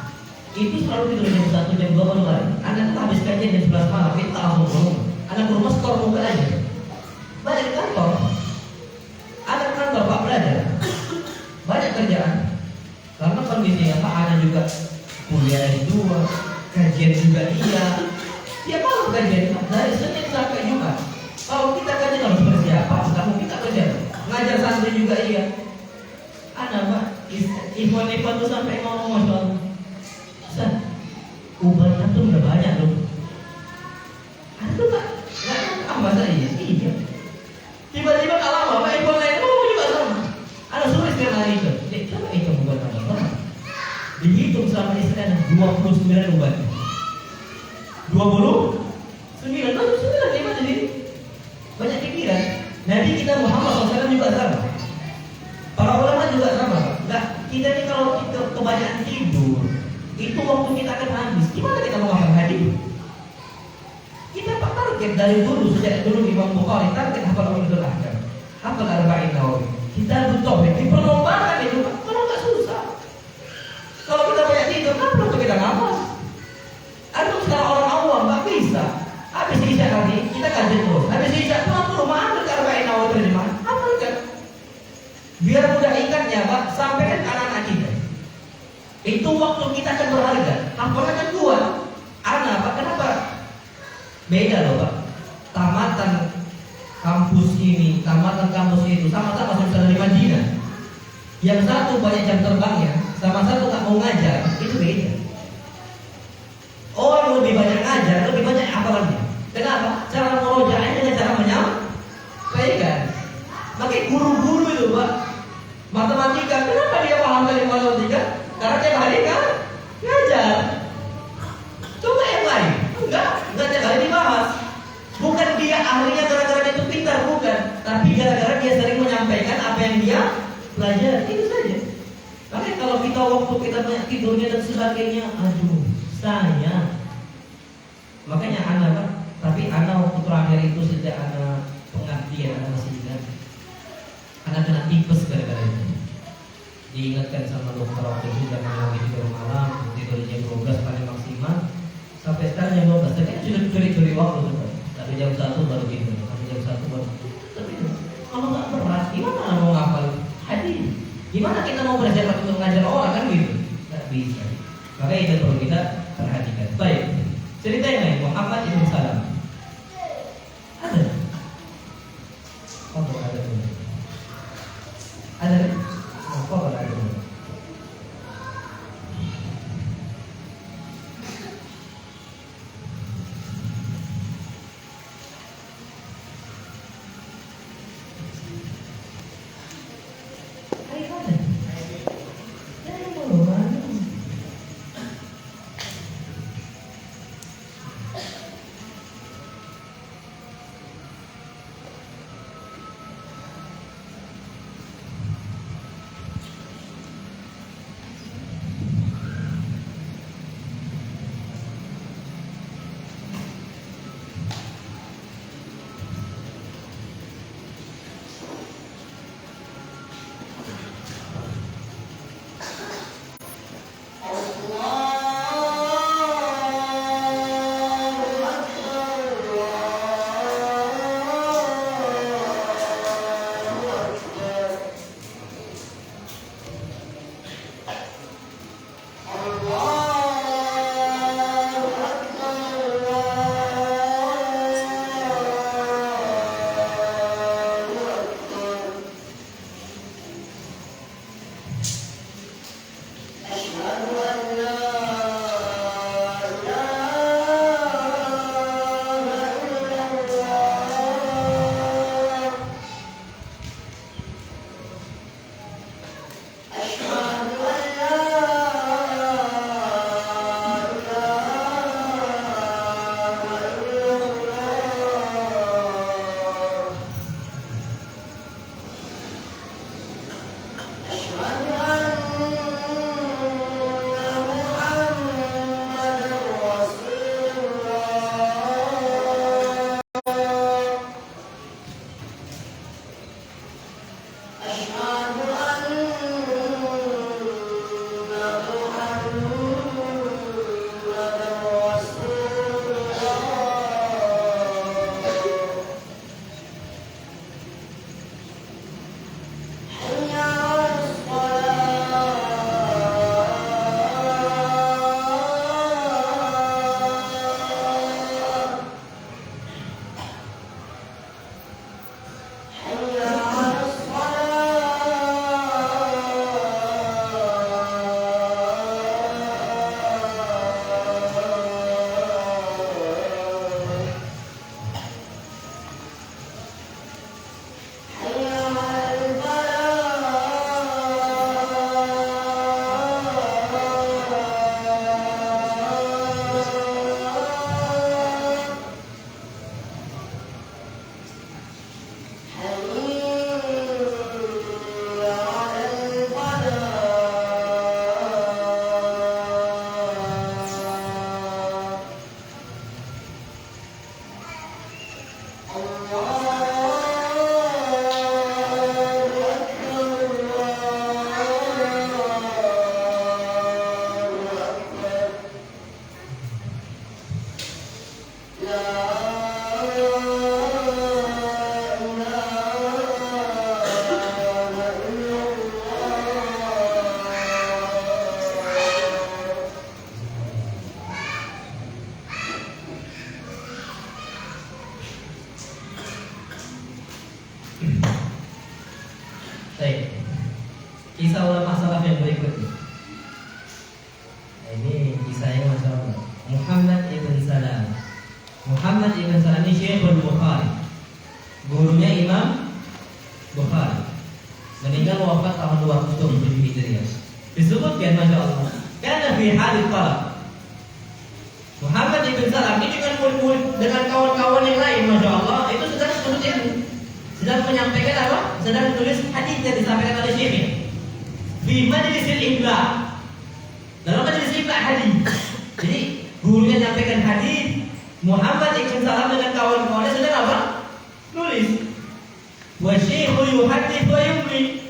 A: itu selalu tidur jam 1 jam 2 baru lari. Anda tuh habis kajian jam 11 malam, kita langsung bangun. Anda ke rumah skor muka aja. Banyak di kantor. Ada kantor Pak belajar. Banyak kerjaan. Karena kondisinya Pak Anda juga kuliah di 2, kajian juga iya. Dia malam kajian dari Senin sampai Jumat. Kalau kita kajian harus bersiapan, kamu kita kerja, ngajar santri juga iya. Ada Pak, iPhone tuh sampai ngomong soal Ustaz, ubatnya tuh udah banyak loh. Ada tuh Pak, nggak tahu masa iya? Iya. Tiba-tiba kalah Pak, iPhone lain juga sama. Ada sulit sekali hari itu. Coba itu ubat apa? Dihitung selama istri ada 29 ubat. 29 gimana jadi? Banyak pikiran. Nabi kita Muhammad SAW juga sama. Para ulama juga sama. Enggak, kita ini kalau kita kebanyakan tidur, itu waktu kita akan habis. Gimana kita mau hafal hadis? Kita target dari dulu, sejak dulu Imam Bukhari target hafal Umdatul Ahkam, hafal Arba'in Nawawi. Kita butuh diperlombakan itu, kalau nggak susah. Kalau kita banyak tidur, kenapa untuk kita ngapal? Atau sekarang orang awam nggak bisa. Habis isya tadi kita kaji terus. Habis isya pulang ke rumah ambil Arba'in Nawawi terjemahan, hafalkan. Biar mudah ingatnya Pak, sampaikan ke anak-anak kita. Itu waktu kita akan berharga. Hafalan kan kuat. Anak Pak, kenapa? Beda loh Pak. Tamatan kampus ini, tamatan kampus itu sama-sama susah dari Madinah. Yang satu banyak jam terbangnya, sama satu tak mau ngajar, itu beda. Orang lebih banyak ngajar, lebih banyak hafalannya. Kenapa? Cara murojaahnya dengan cara menyampaikan. Makanya guru-guru itu Pak, matematika, kenapa dia paham dari matematika? Karena tiap hari kan ngajar. Coba yang lain, enggak tiap hari dibahas. Bukan dia ahlinya gara-gara dia itu pintar, bukan. Tapi gara-gara dia sering menyampaikan apa yang dia pelajari, itu saja. Makanya kalau kita waktu kita banyak tidurnya dan sebagainya, aduh, sayang. Makanya anak Pak, tapi anak waktu terakhir itu sejak anak pengabdian, anak masih ingat. Anak kena tipes gara-gara itu. Diingatkan sama dokter waktu itu jangan lagi tidur malam, tidur jam 12 paling maksimal. Sampai sekarang jam 12, tapi sudah curi-curi waktu tuh. Tapi jam 1 baru tidur, tapi jam 1 baru tidur. Tapi kalau nggak berat, gimana mau ngapal hadis? Gimana kita mau belajar untuk ngajar orang kan gitu? Nggak bisa. Makanya itu perlu kita perhatikan. Baik, cerita yang lain Muhammad ibn Salam. Ada? Oh, ada dulu. Ada? Oh, ada dulu. Ini kisahnya Masya Allah. Muhammad ibn Salam. Muhammad ibn Salam ini Syekhul Bukhari, gurunya Imam Bukhari. Meninggal wafat tahun 207 Hijriah. Disebutkan Masya Allah, karena fi hadis talab Muhammad ibn Salam ini dengan murid-murid dengan kawan-kawan yang lain, Masya Allah, itu sedang menuntut ilmu, sedang menyampaikan apa? Sedang menulis hadis yang disampaikan oleh Syekh fi majlisil imla, dalam majlis imla hadis. Jadi gurunya menyampaikan hadis, Muhammad ibn Salam dengan kawan-kawannya sedang apa? Nulis. Wa syekhu yuhaddits wa yumli.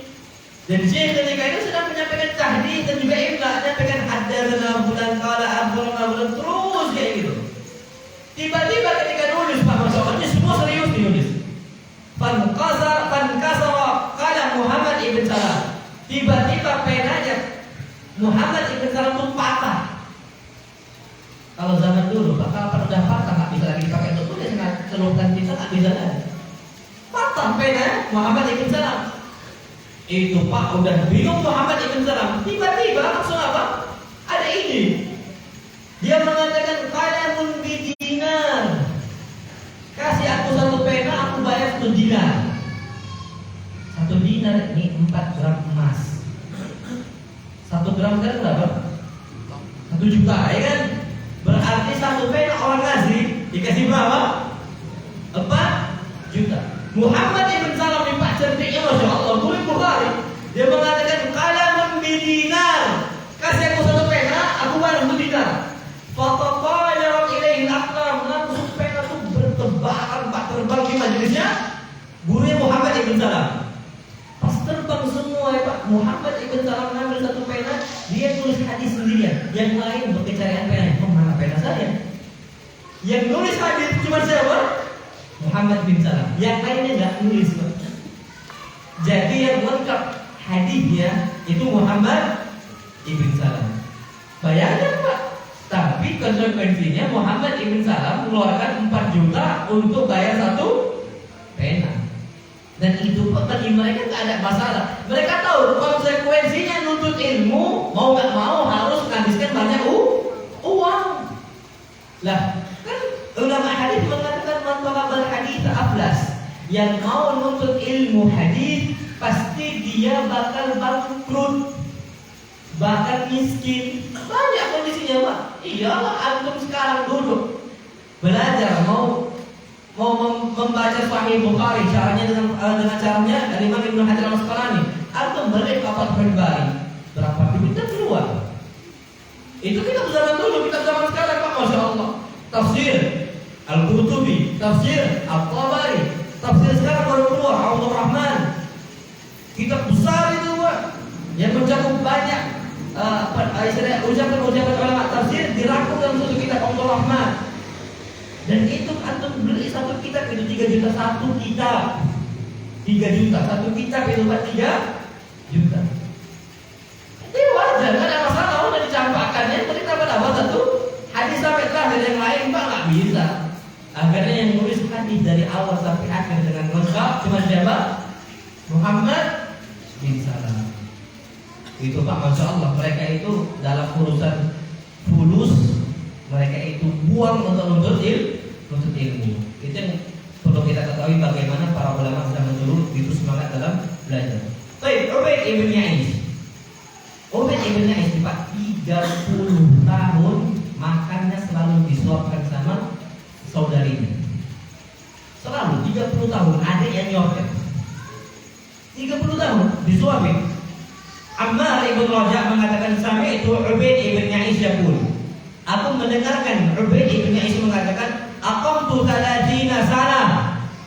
A: Dan Syekh ketika itu sedang menyampaikan tahdits dan juga imla, menyampaikan haddatsana fulan qala akhbarana fulan, terus kayak gitu. Tiba-tiba ketika nulis Pak Masya Allah, ini semua serius ditulis. Fankasara qala Muhammad ibn Salam. Tiba-tiba penanya Muhammad ibn Salam itu patah. Kalau zaman dulu, bakal udah patah nggak bisa lagi dipakai untuk tulis, celupkan kita nggak bisa lagi. Patah pena Muhammad ibn Salam. Itu Pak udah bingung Muhammad ibn Salam. Tiba-tiba langsung apa? Ada ide. Dia mengatakan qalamun bidinar. Kasih aku 1 pena, aku bayar 1 dinar. 1 dinar ini 4 gram emas. 1 gram kan berapa? 1 juta, ya kan? Berarti 1 pena orang ngasih dikasih berapa? 4 juta. Muhammad ibn Salam ini Pak certiknya Masya Allah, murid Bukhari. Dia mengatakan qalamun bidinar. Kasih aku 1 pena, aku bayar 1 dinar. Fataqayyara ilaihi al-aqlam. Langsung pena itu bertebaran Pak, terbang di majelisnya gurunya Muhammad ibn Salam. Pas terbang semua ya Pak, Muhammad ibn Salam ngambil 1 pena, dia tulis hadis sendirian. Yang lain berkecarian pena. Mana pena saya? Yang nulis hadis cuma siapa? Muhammad bin Salam. Yang lainnya nggak nulis Pak. Jadi yang lengkap hadisnya itu Muhammad ibn Salam. Bayangkan Pak. Tapi konsekuensinya Muhammad ibn Salam mengeluarkan 4 juta untuk bayar 1 pena. Dan itu Pak, bagi mereka nggak ada masalah. Mereka tahu konsekuensinya nuntut ilmu, mau nggak mau harus menghabiskan banyak uang. Lah, kan ulama hadis mengatakan man talabal hadits aflas. Yang mau menuntut ilmu hadis pasti dia bakal bangkrut, bakal miskin. Banyak kondisinya Pak. Iyalah antum sekarang dulu belajar mau membaca Sahih Bukhari, caranya dengan caranya dari Imam Ibnu Hajar Al-Asqalani. Antum beli Fathul Bari, berapa duitnya keluar? Itu kita zaman dulu, kita zaman sekarang Pak, Masya Allah. Tafsir Al-Qurtubi, tafsir Al-Tabari, tafsir sekarang baru keluar Abdul Rahman. Kitab besar itu Pak, yang mencakup banyak ucapan ulama tafsir dirangkum dalam satu kitab Abdul Rahman. Dan itu antum beli 1 kitab itu 3 juta 1 kitab. 3 juta 1 kitab itu Pak, 3 juta. Ini wajar, nggak ada masalah, udah dicampakkan ya. Tapi tambah 1 hadis sampai terakhir, yang lain Pak nggak bisa. Akhirnya yang nulis hadis dari awal sampai akhir dengan lengkap cuma siapa? Muhammad bin Salam. Itu Pak, Masya Allah, mereka itu dalam urusan fulus, mereka itu buang untuk nuntut ilmu. Itu yang perlu kita ketahui, bagaimana para ulama zaman dulu itu semangat dalam belajar. Baik, Ubaid ibn Ya'is. Ubaid ibn Ya'is Pak 30 tahun makannya selalu disuapkan sama saudarinya. Selalu 30 tahun ada yang nyopet. 30 tahun disuapin. Ammar ibn Raja mengatakan sampai itu Ubaid ibn Ya'is yaqul. Aku mendengarkan Ubaid ibn Ya'is mengatakan, aqamtu 30 sana.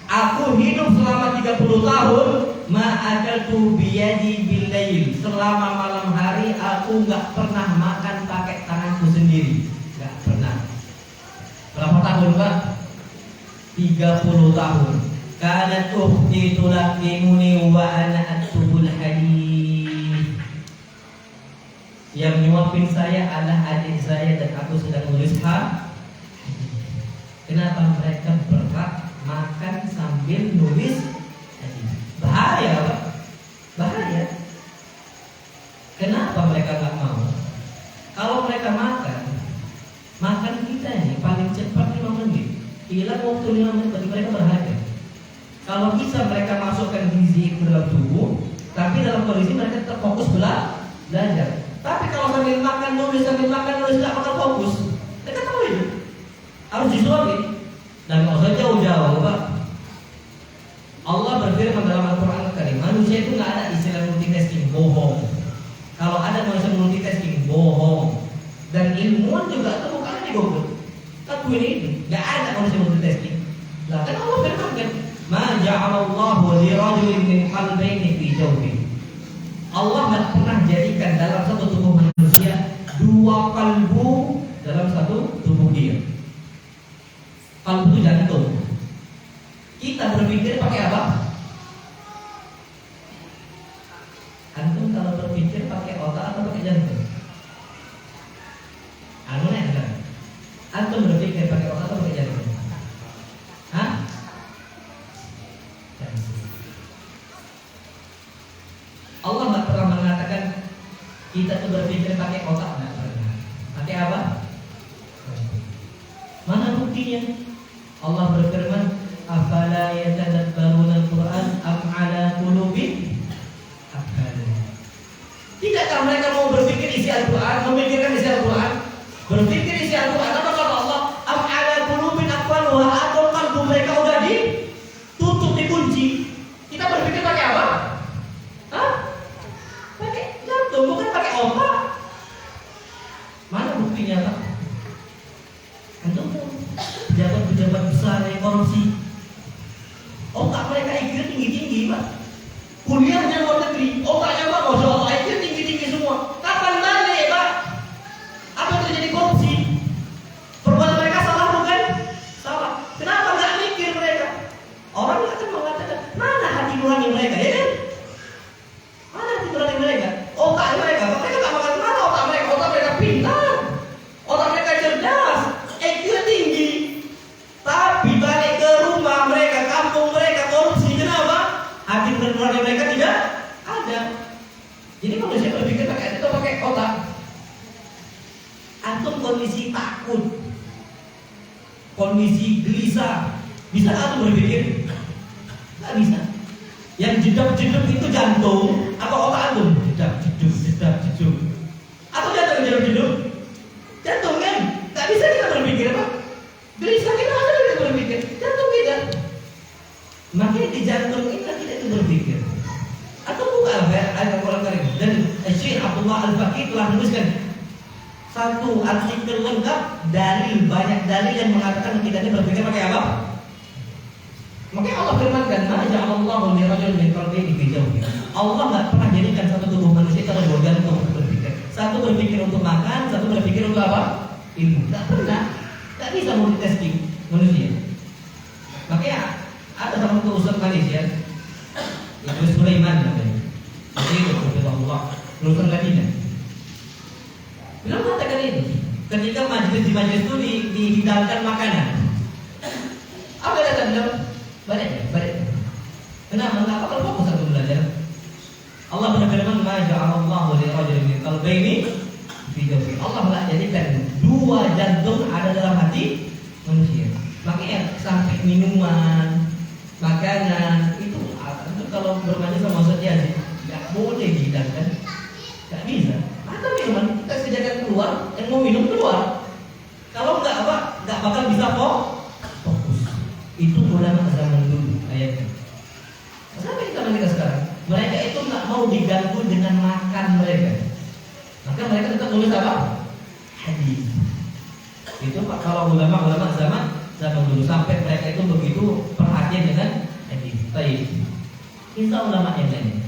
A: Aku hidup selama 30 tahun, ma akaltu biyadi bil lail. Selama malam hari aku enggak pernah makan pakai tanganku sendiri. Enggak pernah. Berapa tahun, Pak? 30 tahun. Kanat ukhti tulaqimuni wa ana aktubul hadis. Yang nyuapin saya adalah adik saya dan aku sedang menulis hadis. Kenapa mereka berat makan sambil nulis hadis? Bahaya, Pak. Bahaya. Kenapa mereka nggak mau? Kalau mereka makan kita ini paling cepat 5 menit. Hilang waktu 5 menit bagi mereka berharga. Kalau bisa mereka masukkan gizi ke dalam tubuh, tapi dalam kondisi mereka tetap fokus belajar. Tapi kalau sambil makan nulis tidak bakal fokus. Mereka tahu itu harus disuapin. Dan nggak usah jauh-jauh, Pak. Allah berfirman dalam Al-Quran Al-Karim, manusia itu nggak ada istilah multitasking, bohong. Kalau ada manusia multitasking, bohong. Dan ilmuwan juga itu bukan di Google. Tapi ini nggak ada manusia multitasking. Lah kan Allah firmankan, ma ja'alallahu li rajulin min qalbayni fi jawfi. Allah nggak pernah jadikan dalam satu tubuh manusia 2 kalbu dalam satu tubuh dia. Kalbu itu jantung. Kita berpikir pakai apa? Antum kalau berpikir pakai otak atau pakai jantung? Anu nih kan? Antum berpikir pakai otak atau pakai jantung? Hah? Allah nggak pernah mengatakan kita tuh berpikir pakai otak, nggak pernah. Pakai apa? Mana buktinya? Allah berfirman, afala yatadabbaruna al-Qur'an am ala qulubin aqfalha. Tidakkah mereka mau berpikir isi Al-Qur'an, memikirkan isi Al-Qur'an? Berpikir isi Al-Qur'an, apa kata Allah? Am ala qulubin aqfalha, atau kalbu mereka udah ditutup, dikunci. Kita berpikir pakai apa? Hah? Pakai jantung, bukan pakai otak. Mana buktinya, Pak? Antum pejabat-pejabat besar yang korupsi, otak mereka IQ tinggi-tinggi, Pak. Kuliahnya luar negeri, otaknya Pak, masya Allah, IQ tinggi-tinggi semua. Kapan balik, Pak? Apa yang terjadi korupsi? Perbuatan mereka salah bukan? Salah. Kenapa nggak mikir mereka? Orang akan mengatakan, mana hati nurani mereka, ya kan? Mana hati nurani mereka? Otak mereka nggak makan mana otak mereka? Otak mereka pintar, otak mereka cerdas, IQ tinggi. Tapi balik ke rumah mereka, kampung mereka korupsi. Kenapa? Hati nurani mereka tidak ada. Jadi manusia berpikir pakai atau pakai otak. Antum kondisi takut, kondisi gelisah, bisa antum berpikir? Nggak bisa. Yang jedap-jedap itu jantung atau otak antum? Jedap-jedap. Atau jantung jedap-jedap? Jantung kan? Nggak bisa kita berpikir, Pak. Gelisah kita ada kita berpikir, jantung tidak. Makanya di jantung kita tidak itu berpikir. Atau bukan ayat Al-Quran Karim. Dan Syekh Abdullah Al-Faqih telah menuliskan satu artikel lengkap dari banyak dalil yang mengatakan kita ini berpikir pakai apa? Makanya Allah firmankan, ma ja'alallahu li rajulin min qalbayni fi jawfihi. Allah nggak pernah jadikan satu tubuh manusia itu ada 2 jantung untuk berpikir. Satu berpikir untuk makan, satu berpikir untuk apa? Ilmu. Nggak pernah. Nggak bisa multitasking manusia. Makanya ada salah satu ustaz Malaysia, Ibnu Sulaiman namanya. Itu Allah, lulusan Madinah. Beliau mengatakan ini, ketika di majelis itu dihidangkan makanan. Apa kata beliau? Balik. Kenapa? Kalau fokus satu belajar. Allah berfirman, ma ja'alallahu li rajulin min qalbayni fi jawfihi. Allah telah jadikan 2 jantung ada dalam hati manusia. Makanya sampai minuman, makanan itu kalau bermain sama Ustaz Yazid nggak boleh dihidangkan, nggak bisa. Atau minuman kita sediakan keluar, yang mau minum keluar. Kalau nggak bakal bisa fokus. Itu ulama zaman dulu ayatnya. Sampai kita sekarang, mereka itu nggak mau diganggu dengan makan mereka. Maka mereka tetap nulis apa? Hadis. Itu Pak, kalau ulama zaman dulu sampai mereka itu begitu perhatian dengan hadis. Baik. Kisah ulama yang lain.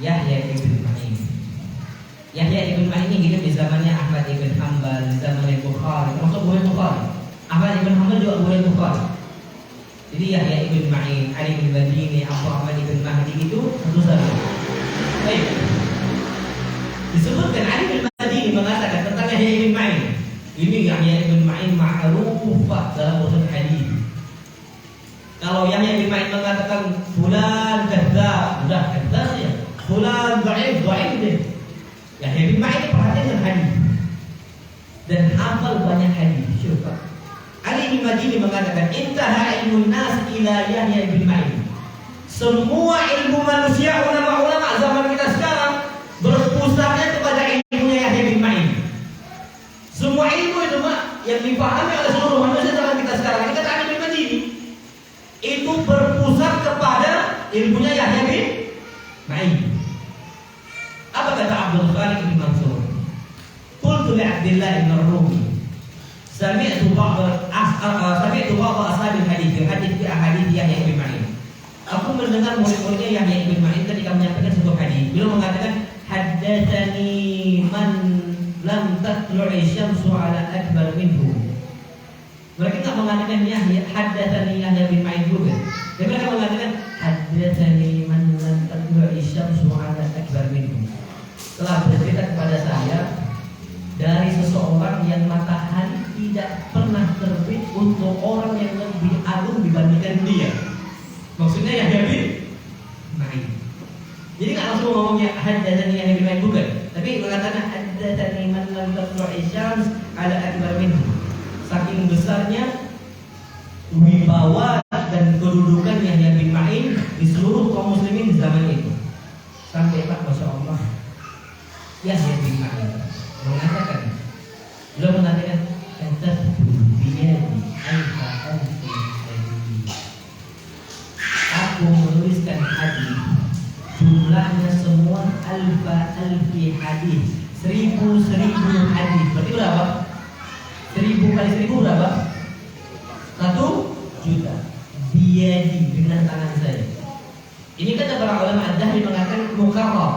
A: Yahya ibn Ma'in. Yahya ibn Ma'in ini hidup di zamannya Ahmad ibn Hanbal, di zamannya Bukhari, termasuk Bukhari Bukhari. Ahmad ibn Hanbal juga Bukhari Bukhari. Jadi Yahya ibn Ma'in, Ali bin Madini, Abu Ahmad ibn Mahdi itu satu sahabat. Baik. Disebutkan Ali bin Madini mengatakan tentang Yahya ibn Ma'in. Ini Yahya ibn Ma'in ma'rufah dalam urusan hadis. Kalau Yahya ibn Ma'in mengatakan fulan kadzdzab, sudah kadzdzab ya. Fulan dhaif deh. Yahya ibn Ma'in perhatian dengan hadis. dan hafal banyak hadis. Coba. Ali bin Madini mengatakan, "Intaha ilmun nas ila Yahya bin Ma'in." Semua ilmu manusia, ulama-ulama zaman kita sekarang berpusatnya kepada ilmunya Yahya bin Ma'in. Semua ilmu itu yang dipahami oleh seluruh manusia zaman kita sekarang ini, kata Ali bin Madini, itu berpusat kepada ilmunya Yahya bin Ma'in. Apa kata Abdul Khaliq bin Mansur? Qultu li Abdillah bin Rumi, sami'tu ba'd ashabil hadits fi ahadits Yahya bin Ma'in. Aku mendengar murid-muridnya Yahya bin Ma'in ketika menyampaikan sebuah hadis. Beliau mengatakan, haddatsani man lam tatlu'i syamsu ala akbar minhu. Mereka tak mengatakan Yahya, haddatsani Yahya bin Ma'in juga. Dan mereka mengatakan, haddatsani man lam tatlu'i syamsu ala akbar minhu. Telah bercerita kepada saya dari seseorang yang matahari tidak pernah terbit untuk orang yang lebih agung dibandingkan dia. Maksudnya Yahya bin Ma'in. Jadi nggak langsung ngomongnya haddatsani Yahya bin Ma'in bukan, tapi mengatakan haddatsani man lam tatlu'i syams ala akbar minhu. Saking besarnya wibawa dan kedudukan Yahya bin Ma'in di seluruh kaum muslimin di zaman itu. Sampai Pak, masya Allah, Yahya bin Ma'in mengatakan, beliau mengatakan, katabtu biyadi alfa-alfi hadits. Aku menuliskan hadis, jumlahnya semua alfa-alfi hadis, 1000 hadis. Berarti berapa? 1000 kali 1000 berapa? 1 juta. Biyadi, dengan tangan saya. Ini kata para ulama ad-dahri mengatakan mukarrar,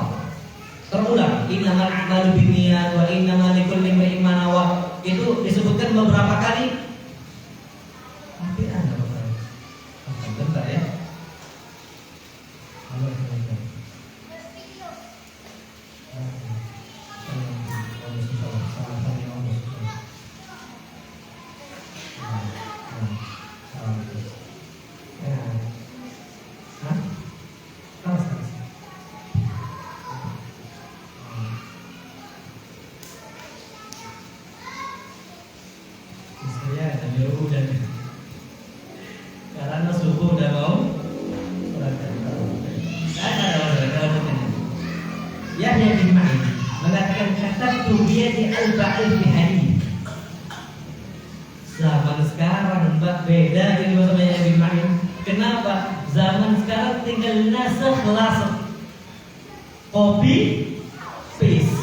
A: terulang. Innamal a'malu binniyat wa innamal likulli imrin ma nawa. Itu disebutkan beberapa kali. Tapi ada beberapa. Bentar ya. Karena subuh udah mau Yahya bin Ma'in mengatakan, katabtu biyadi alfa-alfi hadits. Zaman sekarang beda dengan zaman Yahya bin Ma'in. Kenapa? Zaman sekarang tinggal nasakh, copy paste.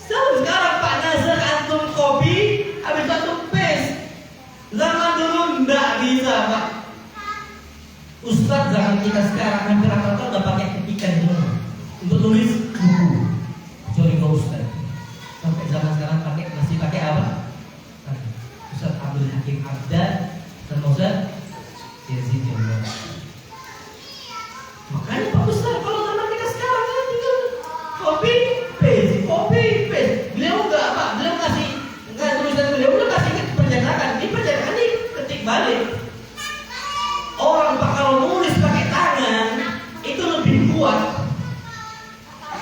A: Sekarang Pak Nasakh antum copy, habis antum paste. Zaman dulu enggak bisa, Pak. Ustadz zaman kita sekarang hampir rata-rata udah pakai ketikan semua untuk tulis buku. Kecuali Pak Ustadz. Sampai zaman sekarang masih pakai apa? Ustadz Abdul Hakim Abdad dan Ustadz Yazid Jabbar. Makanya Pak Ustadz kalau zaman kita sekarang kan tinggal copy paste. Beliau enggak apa? Beliau kasih tulisan beliau udah kasih perjalanan. Ini perjalanan ini ketik balik. Orang Pak kalau nulis pakai tangan itu lebih kuat.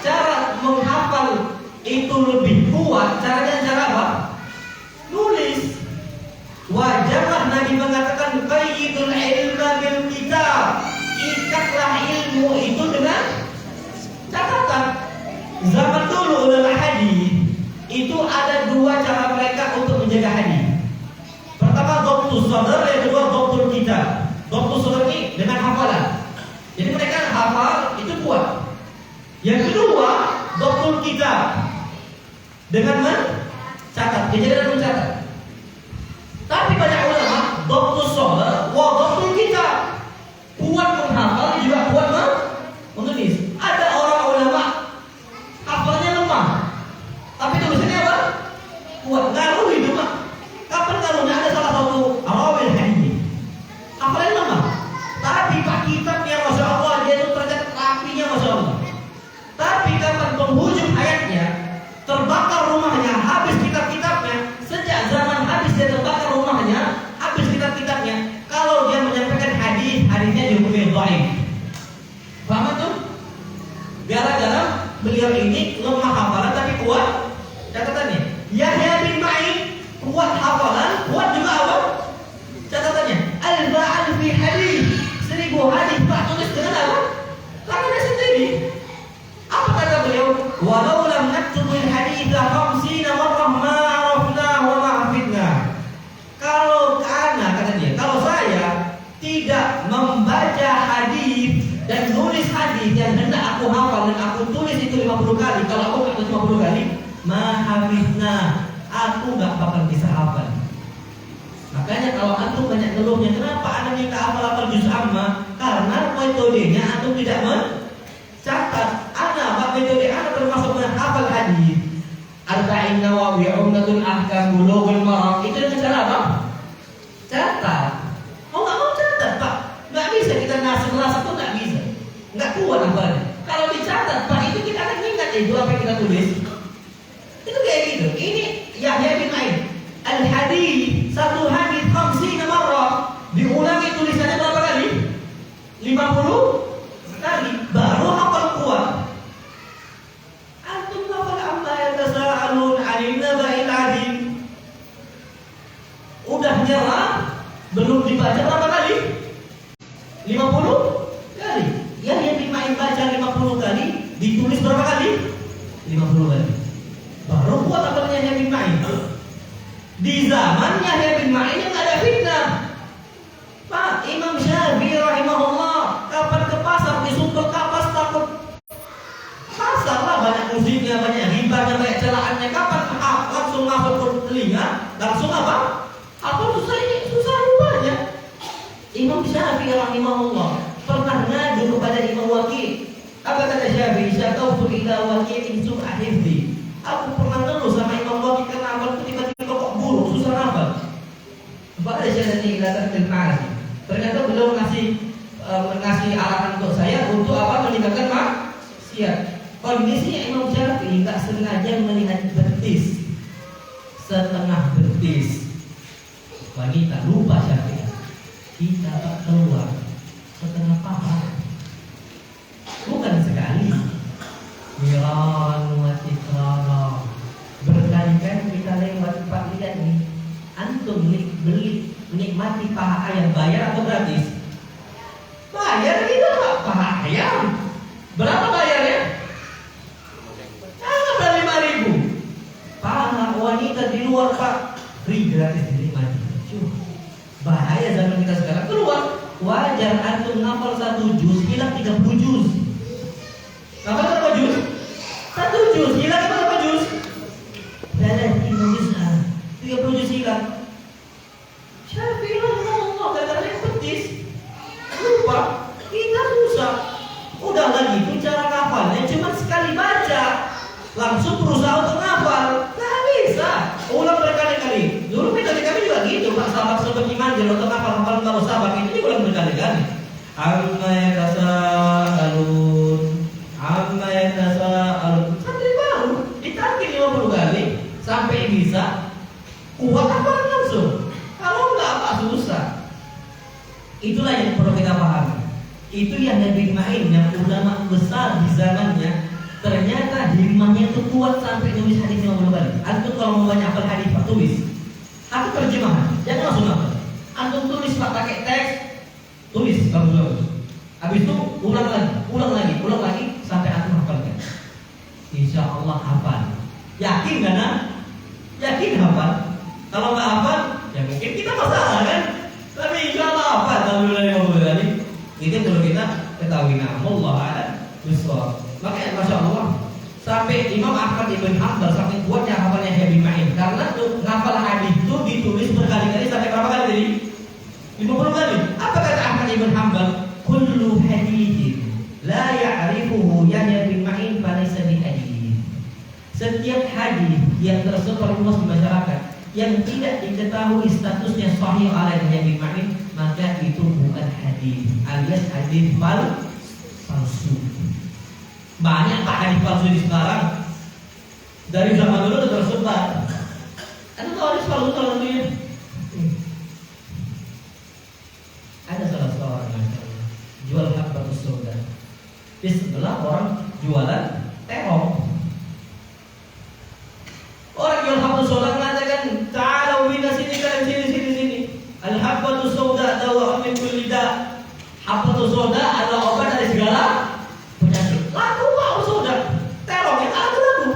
A: Cara menghafal itu lebih kuat. Caranya cara apa? Nulis. Wajarlah Nabi mengatakan qayyidul ilma bil kitab. Ikatlah ilmu itu dengan catatan. Zaman dulu ulama hadis itu ada dua cara mereka untuk menjaga hadis. Pertama dhabtus sadr, yang kedua dhabtul kitab. Dhabtus sadr ini dengan hafalan. Jadi mereka hafal itu kuat. Yang kedua dhabtul kitab dengan mencatat. Dia jadi mencatat. Tapi banyak ulama dhabtus sadr wa dhabtul kitab, kuat menghafal juga kuat menulis. Ada orang ulama hafalnya lemah, tapi tulisannya apa? Kuat. Ngaruh itu Pak. Kapan ngaruhnya? Ada salah satu rawil hadis hafalannya lemah, tapi Pak kitabnya masya Allah, dia itu tercatat rapinya masya Allah. Tapi kapan penghujung ayatnya terbakar rumahnya, habis kitab-kitabnya, sejak zaman hafizna, aku gak bakal bisa hafal. Makanya kalau antum banyak ngeluhnya, kenapa anak minta hafal juz amma? Karena metodenya antum tidak mencatat. Anak metode anak termasuk menghafal hadis. Arba'in Nawawi, Umdatul Ahkam, Bulughul Maram, itu dengan cara apa? Catat. Mau nggak mau catat, Pak. Nggak bisa kita ngasih itu nggak bisa. Nggak kuat hafalnya. Kalau dicatat, Pak, itu kita akan ingat itu apa yang kita tulis. Itu kayak gitu. Ini Yahya bin Ma'in. Al-hadis, satu hadis 50 marrah. Diulangi tulisannya berapa kali? 50 kali. Baru hafal kuat. Antum hafal amma yatasaalun 'anil naba'il 'adzim. Udah nyerah, belum dibaca berapa kali? 50 kali. Yahya bin Ma'in baca 50 kali, ditulis berapa kali? 50 kali. Baru kuat hafalnya Yahya bin Ma'in. Di zaman Yahya bin Ma'in yang ada fitnah. Pak Imam Syafi'i rahimahullah kapan ke pasar disumpel kapas takut pasar lah, banyak musiknya, banyak hibahnya, banyak celaannya. Kapan langsung masuk ke telinga, langsung apa? Apa susah rupanya. Imam Syafi'i rahimahullah pernah ngadu kepada Imam Waqi'. Apa kata Syafi'i? Syakautu ila Waqi'in su'a hifdzi. Aku pernah ngeluh sama Imam Waqi' karena hafalku tiba-tiba kok buruk, susah hafal. Pada syahadati ila tartil ma'asi. Ternyata beliau ngasih arahan untuk saya untuk apa? Meningkatkan maksiat. Kondisinya Imam Syafi'i tak sengaja melihat betis, setengah betis wanita, lupa Syafi'i. Kita tak keluar setengah paha, bukan sekali. Miran wa tikrara, berkali-kali kita lewat tempat lihat nih. Antum beli menikmati paha ayam, bayar atau gratis? Bayar kita Pak, paha ayam. Berapa bayarnya? Ada 5.000. Paha wanita di luar Pak, free, gratis dinikmati. Bahaya zaman kita sekarang. Keluar, wajar antum ngapal 1 juz, hilang 30 juz. Ngapal berapa juz? 1 juz, hilang berapa juz? Dalam 3 juz, 30 juz hilang. Syafi'i rahimahullah katanya petis, lupa, kita susah. Udah lagi itu cara ngapalnya cuma sekali baca, langsung berusaha untuk ngapal, nggak bisa. Ulang berkali-kali. Dulu metode kami juga gitu, Pak. Sahabat-sahabat iman jalan untuk ngapal baru sahabat itu diulang berkali-kali. Amma yatasaalun, amma yatasaalun. Santri baru ditarget 50 kali sampai bisa kuat apa langsung. Kalau enggak apa susah. Itulah yang perlu kita pahami. Itu yang Nabi Ma'in, yang ulama besar di zamannya, ternyata hikmahnya itu kuat sampai nulis hadis 50 kali. Antum kalau mau banyak hafal hadis Pak, tulis. Aku terjemahan, jangan langsung hafal. Antum tulis Pak, pakai teks, tulis bagus-bagus. Habis itu ulang lagi sampai antum hafalkan. Insya Allah hafal. Yakin kan? Yakin hafal? Kalau nggak hafal, ya mungkin kita masalah kan. Tapi insya Allah hafal. Alhamdulillah. Itu perlu kita ketahui. Allah a'lam bishawab. Makanya Masya Allah, sampai Imam Ahmad ibn Hanbal sampai kuatnya hafalnya Yahya bin Ma'in, karena tuh ngafal hadis itu ditulis berkali-kali sampai berapa kali tadi? 50 kali. Apa kata Ahmad ibn Hanbal? Kullu hadithin la ya'rifuhu Yahya bin Ma'in falaysa bi hadits. Setiap hadis yang tersebar luas di masyarakat yang tidak diketahui statusnya sahih oleh Yahya bin Ma'in, maka itu bukan hadis, alias hadis palsu. Banyak Pak hadis palsu di sekarang. Dari zaman dulu sudah tersebar. Anda tahu hadis palsu kalau itu? Ada salah seorang yang jual habbatus sauda. Di sebelah orang jualan terong. Orang jual habbatus sauda mengatakan, "Ta'alu bina sini kalian sini. Al-habbatus sauda dawa'un min kulli da'." Habbatus sauda adalah obat dari segala penyakit. Laku Pak sauda. Terong yang ada laku.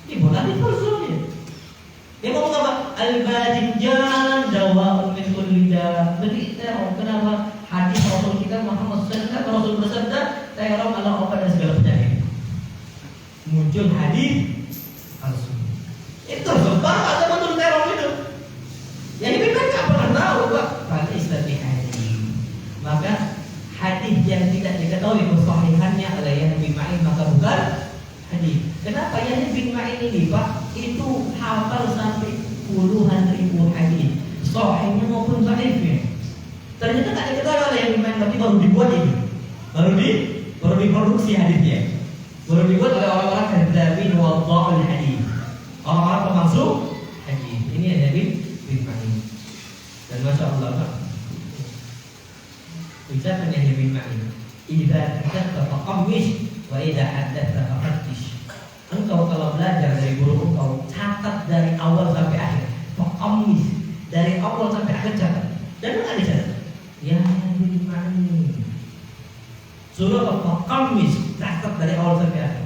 A: Ini bukan hadis palsu nih. Dia ngomong apa? Al-badinjan dawa'un min kulli da'. Beri terong. Kenapa? Hadis Rasul kita Muhammad SAW, Rasul bersabda, terong adalah obat dari segala penyakit. Muncul hadis ini Pak itu hafal sampai puluhan ribu hadis, sahihnya maupun dhaifnya. Ternyata tak diketahui oleh yang main, tapi baru dibuat ini, baru diproduksi hadisnya, baru dibuat oleh orang-orang kadzabin wadha'ul hadis, orang-orang pemalsu hadis. Ini ada bin Ma'in. Dan masya Allah Pak, ucapan Yahya bin Ma'in, idza kadzabta faqammis wa idza haddatsa fafattish. Engkau kalau belajar dari guru engkau, catat dari awal sampai akhir. Faqammis, dari awal sampai akhir catat. Dan enggak dicatat. Ya bin Ma'in. Surah Faqammis, catat dari awal sampai akhir.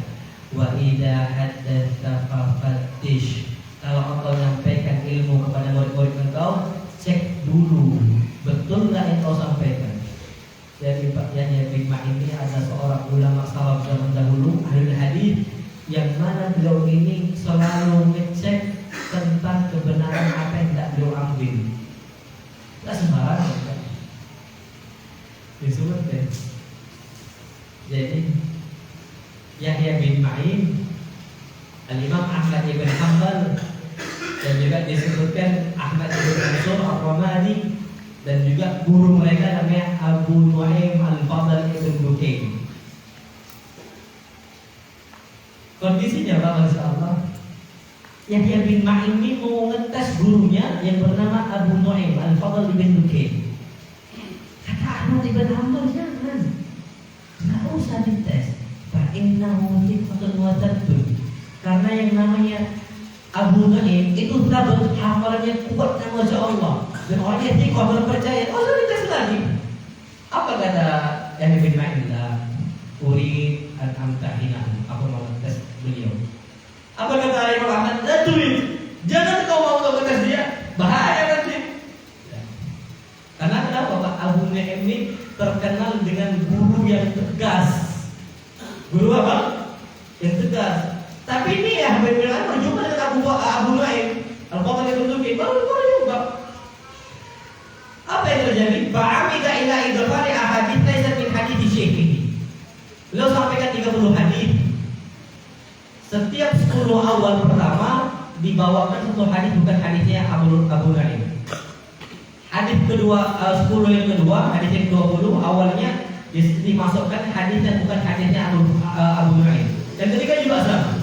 A: Wa idza haddatsa fafattish. Kalau engkau menyampaikan ilmu kepada murid-murid engkau, cek dulu betul enggak yang kau sampaikan. Jadi Pak Yahya bin Ma'in ini adalah seorang ulama salaf zaman dahulu, ahli hadis, yang mana beliau ini selalu ngecek tentang kebenaran apa yang tidak beliau ambil. Tidak sembarangan kan? Disebut deh. Jadi Yahya bin Ma'in, Al-Imam Ahmad ibn Hanbal, dan juga disebutkan Ahmad ibn Mansur Ar-Ramadi, dan juga guru mereka namanya Abu Nu'aim Al-Fadl ibn Dukain. Kondisinya Pak, Masya Allah, Yahya bin Ma'in ini mau ngetes gurunya yang bernama Abu Nu'aim Al-Fadl ibn Dukain. Kata Ahmad ibn Hanbal, jangan, nggak usah dites. Fa'innahu thiqatun wa thabbut. Karena yang namanya Abu Nu'aim itu sahabat, hafalannya kuat, Masya Allah, dan orangnya thiqah, berpercaya. Oh, sudah dites lagi. Apa kata Yahya bin Ma'in? Urid an amtahinahu, aku mau tes beliau. Apa kata Imam Ahmad? Jangan kau mau tes dia, bahaya nanti. Ya. Karena kenapa Pak? Abu Nu'aim ini terkenal dengan guru yang tegas. Guru apa? Yang tegas. Tapi ini ya benar berjumpa dengan Abu Nu'aim Al-Fadl ibn Dukain, baru juga. Apa yang terjadi? Ba'amida ila idfari ahadits laisa min hadits syekhihi. Beliau sampaikan 30 hadis. Setiap 10 awal pertama dibawakan satu hadis bukan hadisnya Abu Nu'aim. Hadis kedua 10 yang kedua, hadis yang 20 awalnya dimasukkan hadis yang bukan hadisnya Abu Nu'aim. Dan ketiga juga sama.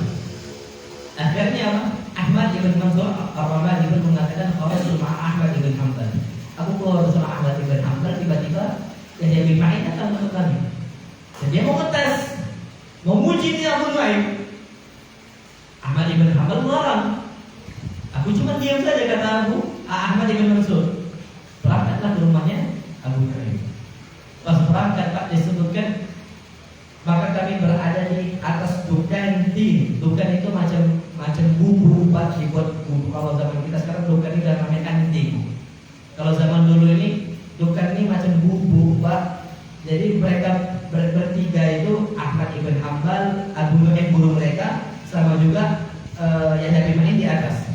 A: Akhirnya apa? Ahmad ibn Mansur Ar-Ramadi ibn mengatakan orang rumah Ahmad ibn Hanbal. Aku keluar bersama Ahmad ibn Hanbal, tiba-tiba Yahya bin Ma'in datang masuk kami. Dan dia mau ngetes, mau muji dia Abu Nu'aim. Ahmad ibn Hanbal melarang. Aku cuma diam saja, kata Ahmad ibn Mansur. Berangkatlah ke rumahnya Abu Nu'aim. Pas berangkat Pak disebutkan, maka kami berada di atas dukan tin. Dukan itu macam bumbu Pak, dibuat bumbu. Kalau zaman kita sekarang dukan ini udah namanya anting. Kalau zaman dulu ini dukan ini macam bumbu Pak. Jadi mereka bertiga itu Ahmad ibn Hanbal, Abu Nu'aim guru mereka, sama juga Yahya bin Ma'in di atas.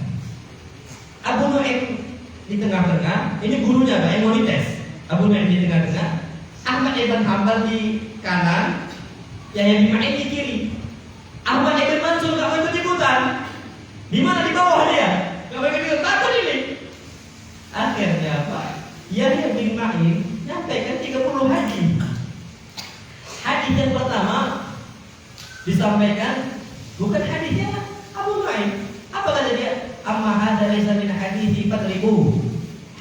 A: Abu Nu'aim di tengah-tengah, ini gurunya Pak yang mau dites. Abu Nu'aim di tengah-tengah, Ahmad ibn Hanbal di kanan, Yahya bin Ma'in di kiri. Ahmad ibn Mansur gak mau ikut-ikutan. Di mana di bawah dia? Gak mau ikut-ikutan, takut ini. Akhirnya Pak Yahya bin Ma'in nyampaikan 30 hadis. Hadis yang pertama disampaikan bukan hadisnya Abu Nu'aim. Apa kata dia? Amma hadza laisa min hadithi fadribu.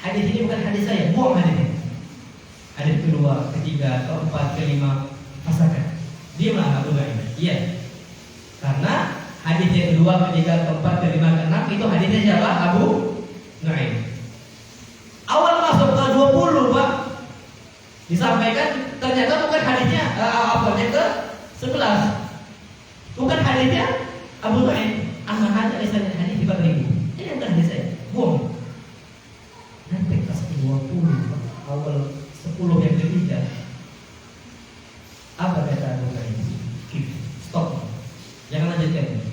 A: Hadis ini bukan hadis saya, buang hadisnya. Hadis kedua, ketiga, keempat, kelima, pasakan. Diamlah Abu Nu'aim. Iya. Karena hadis yang kedua, ketiga, keempat, kelima, keenam itu hadisnya siapa? Abu Nu'aim. Awal masuk ke 20 Pak, disampaikan ternyata bukan hadisnya awalnya ke 11. Bukan hadisnya Abu Nu'aim. Amma hadza laisa min hadithi fadribu. Ini bukan hadis saya, buang. Nanti pas 20 Pak, awal 10 yang ketiga. Apa kata Abu Nu'aim? Stop. Jangan lanjutkan.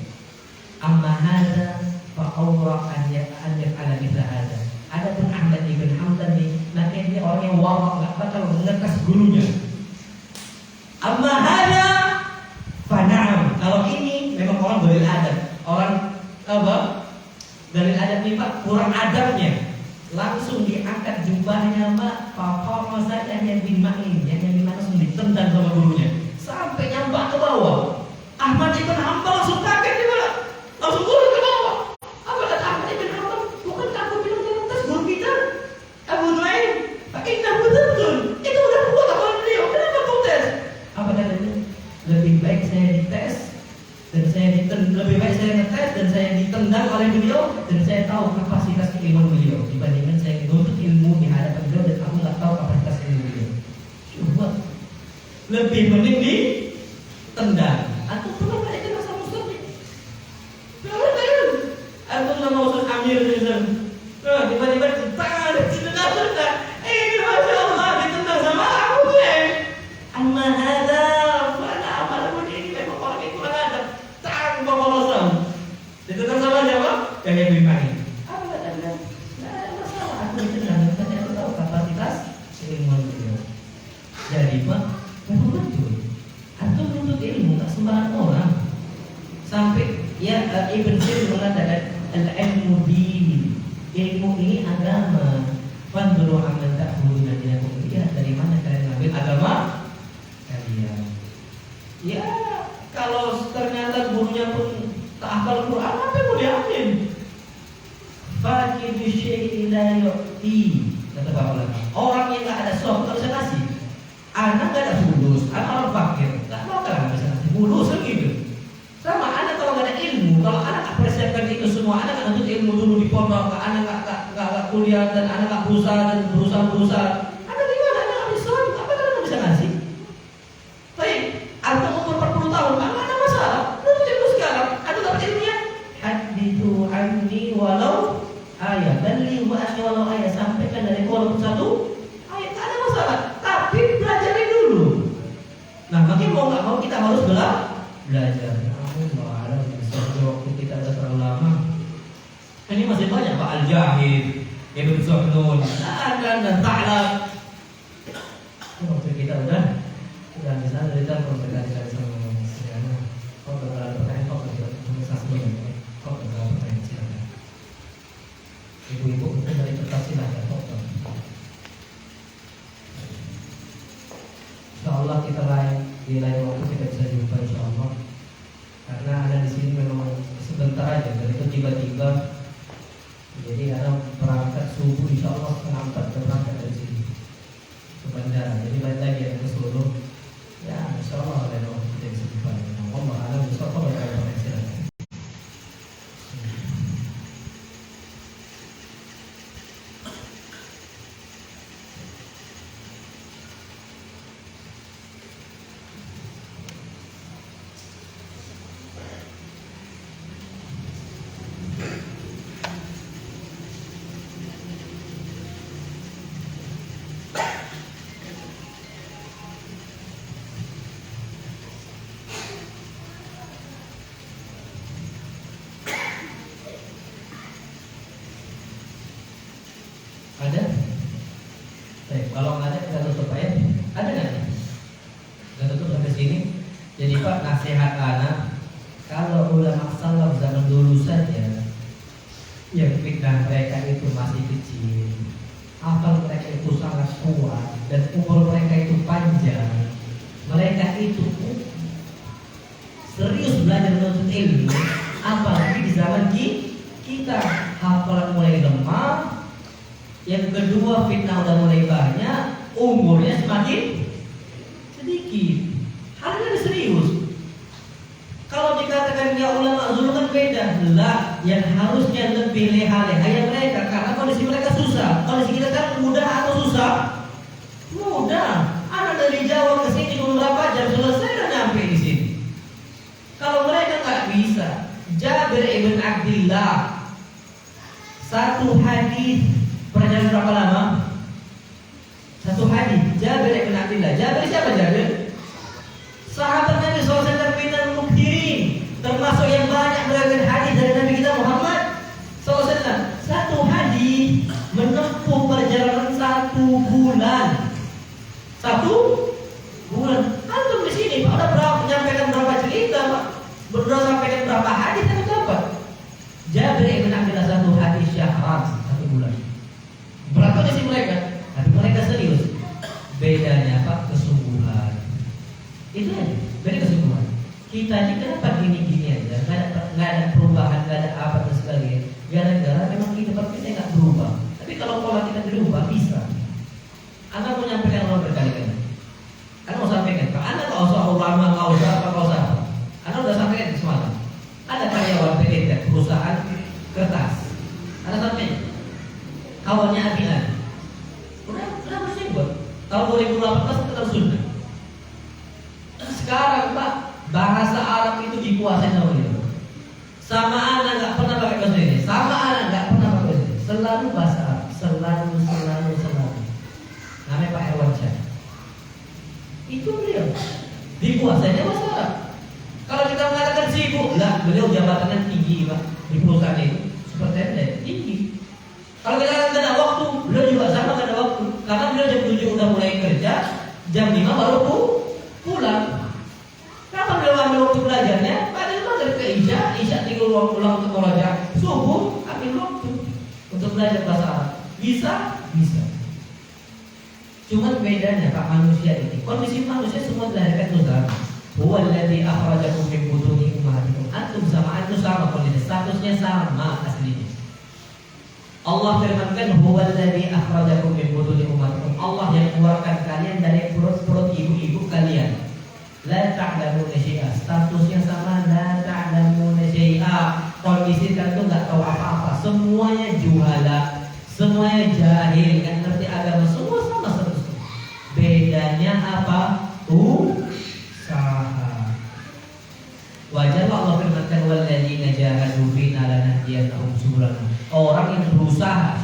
A: Amma hadza fa awra an yaf'ala mithla hadza. Adapun Ahmad ibn Hanbal nih, nanti dia orang yang wawak, nggak bakal mengetes gurunya. Amma hadza fa na'am. Kalau ini memang orang boleh ada. Orang kurang adabnya. Langsung diangkat jubahnya mak, papa masa yang dimain, yang langsung ditendang sama gurunya sampai nyampak ke bawah. Ahmad ibn Hanbal langsung kaget di bawah, langsung turun ke bawah. Apa kata Ahmad ibn Hanbal? Bukan aku bilang di atas guru kita Abu Nuaim, pakai betul. Itu udah kuat apa beliau? Kenapa kau tes? Apa katanya? Lebih baik saya dites dan lebih baik saya ngetes dan saya ditendang oleh beliau dan saya tahu kapasitas ilmu beliau dibandingkan saya menuntut ilmu di hadapan beliau dan aku nggak tahu kapasitas ilmu beliau. Coba lebih mending ditendang atau pernah nggak itu rasa muslim? Pernah kan? Aku nama usul Amir Rizal. Tiba-tiba ditendang, masya Allah ditendang sama aku deh. Amma ada mana amal ini memang orang itu ada. Ditendang sama siapa? Yang dimain. Apa katanya? Tidak ada masalah. Aku ditendang karena aku tahu kapasitas ilmu beliau. Jadi Pak, memang betul. Antum menuntut ilmu tak sembarang orang. Sampai ya Ibn Sina mengatakan al-ilmu din. Ilmu ini agama. Fanduru aman ta'khuduna dinakum. Lihat dari mana kalian ambil agama kalian. Ya, kalau ternyata gurunya pun tak hafal Quran, apa yang mau diambil? Fakidu syai'in la yu'ti. Kata para ulama, orang yang tak ada soft tak bisa kasih. Anak gak ada fulus, anak orang fakir, tak mau kan bisa kasih fulus kan gitu. Sama anak kalau gak ada ilmu, kalau anak tak persiapkan itu semua, anak gak nuntut ilmu dulu di pondok, anak gak kuliah dan anak gak berusaha, anak gimana? Anak gak bisa, apa kan anak bisa kasih? Baik, anak umur 40 tahun, anak ada masalah, nuntut ilmu sekarang, anak dapat ilmunya. Hadithu anni walau ayat, dan liwa anni walau ayat, sampaikan dari walaupun satu ayat, tak ada masalah, tapi pelajari dulu. Nah, makin mau nggak mau kita harus belajar. Allah, waktu kita ada terlalu lama. Ini masih banyak Pak Al-Jahid, Ibn Zuhnun, dan Ta'lab. Waktu kita udah di sana dari telepon berkali-kali sama Sriana. Kau berkali pertanyaan, kau berkali-kali kau berkali-kali silakan. Ibu-ibu mungkin dari kertas silakan. InsyaAllah kita di lain waktu kita bisa jumpa InsyaAllah. Karena ada di sini memang sebentar aja, dan itu tiba-tiba. Jadi ada berangkat subuh InsyaAllah setengah 4 berangkat dari sini ke bandara. Jadi balik lagi yang ke seluruh. Ya InsyaAllah lain waktu kita bisa jumpa. Allah alam InsyaAllah berkali-kali silakan. Ada? Baik, kalau nggak ada kita tutup ya. Ada nggak? Kita tutup sampai sini. Jadi Pak, nasihat anak, kalau ulama salaf zaman dulu saja yang fitnah mereka itu masih kecil, hafal mereka itu sangat kuat dan umur mereka itu panjang, mereka itu serius belajar menuntut ilmu. Apalagi di zaman kita hafalan mulai lemah. Yang kedua fitnah udah mulai banyak, umurnya semakin sedikit. Halnya serius. Kalau dikatakan ya ulama dulu kan beda, lah yang harusnya lebih leha-leha ya mereka, karena kondisi mereka susah. Kondisi kita kan mudah atau susah? Mudah. Anak dari Jawa ke sini berapa jam selesai dan nyampe di sini. Kalau mereka nggak bisa, Jabir ibn Abdillah satu hadis. Perjalanan berapa lama? Satu hadis. Jabir ibn Abdillah. Jabir siapa Jabir? Sahabat Nabi SAW minal mukthirin, termasuk yang banyak meriwayatkan hadis dari Nabi kita Muhammad SAW. Satu hadis menempuh perjalanan 1 bulan. 1 bulan. Antum di sini Pak udah berapa menyampaikan berapa cerita Pak? Udah sampaikan berapa hadis yang dapat? Jabir ibn Abdillah satu hadis syahra bulan. Berat aja sih mereka, tapi mereka serius. Bedanya apa? Kesungguhan. Itu aja, beda kesungguhan. Kita ini kenapa gini-gini aja, nggak ada perubahan, nggak ada apa dan sebagainya. Gara-gara memang kehidupan kita nggak berubah. Tapi kalau pola kita berubah bisa. Anda mau nyampaikan Allah berkali-kali. Anda mau sampaikan, Anda nggak usah ulama, nggak usah apa, nggak usah apa. Anda udah sampaikan semalam. Ada karyawan PT perusahaan kertas. Anda sampaikan. Kawannya Abian. Udah mesti buat. Tahun 2018 kita sunnah. Sekarang Pak, bahasa Arab itu dikuasai sama dia. Sama anak nggak pernah pakai bahasa ini. Sama anak nggak pernah pakai bahasa ini. Selalu bahasa Arab. Selalu. Namanya Pak Herwansyah. Itu beliau. Dikuasainya bahasa Arab. Kalau kita mengatakan sibuk, lah beliau jabatannya tinggi Pak di perusahaan itu. Superintenden tinggi. Kalau kita nggak ada waktu, beliau juga sama nggak ada waktu. Karena beliau jam 7 udah mulai kerja, jam 5 baru pulang. Kapan beliau ambil waktu belajarnya? Padahal maghrib ke Isya tinggal pulang untuk murajaah. Subuh ambil waktu untuk belajar bahasa Arab. Bisa. Cuman bedanya Pak manusia ini, kondisi manusia semua dilahirkan itu sama. Huwallazi akhrajakum min butuni ummahatikum. Antum sama kondisi statusnya sama aslinya. Allah firmankan huwallazi akhrajakum min butuni ummahatikum. Allah yang keluarkan kalian dari perut-perut ibu-ibu kalian. La ta'lamuna syai'a. Statusnya sama, la ta'lamuna syai'a. Kondisi kalian itu enggak tahu apa-apa. Semuanya juhala, semuanya jahil, enggak ngerti agama, semua sama statusnya. Bedanya apa? Usaha. Wajar Allah firmankan walladzina jahadu fina lanahdiyannahum subulana. Orang yang berusaha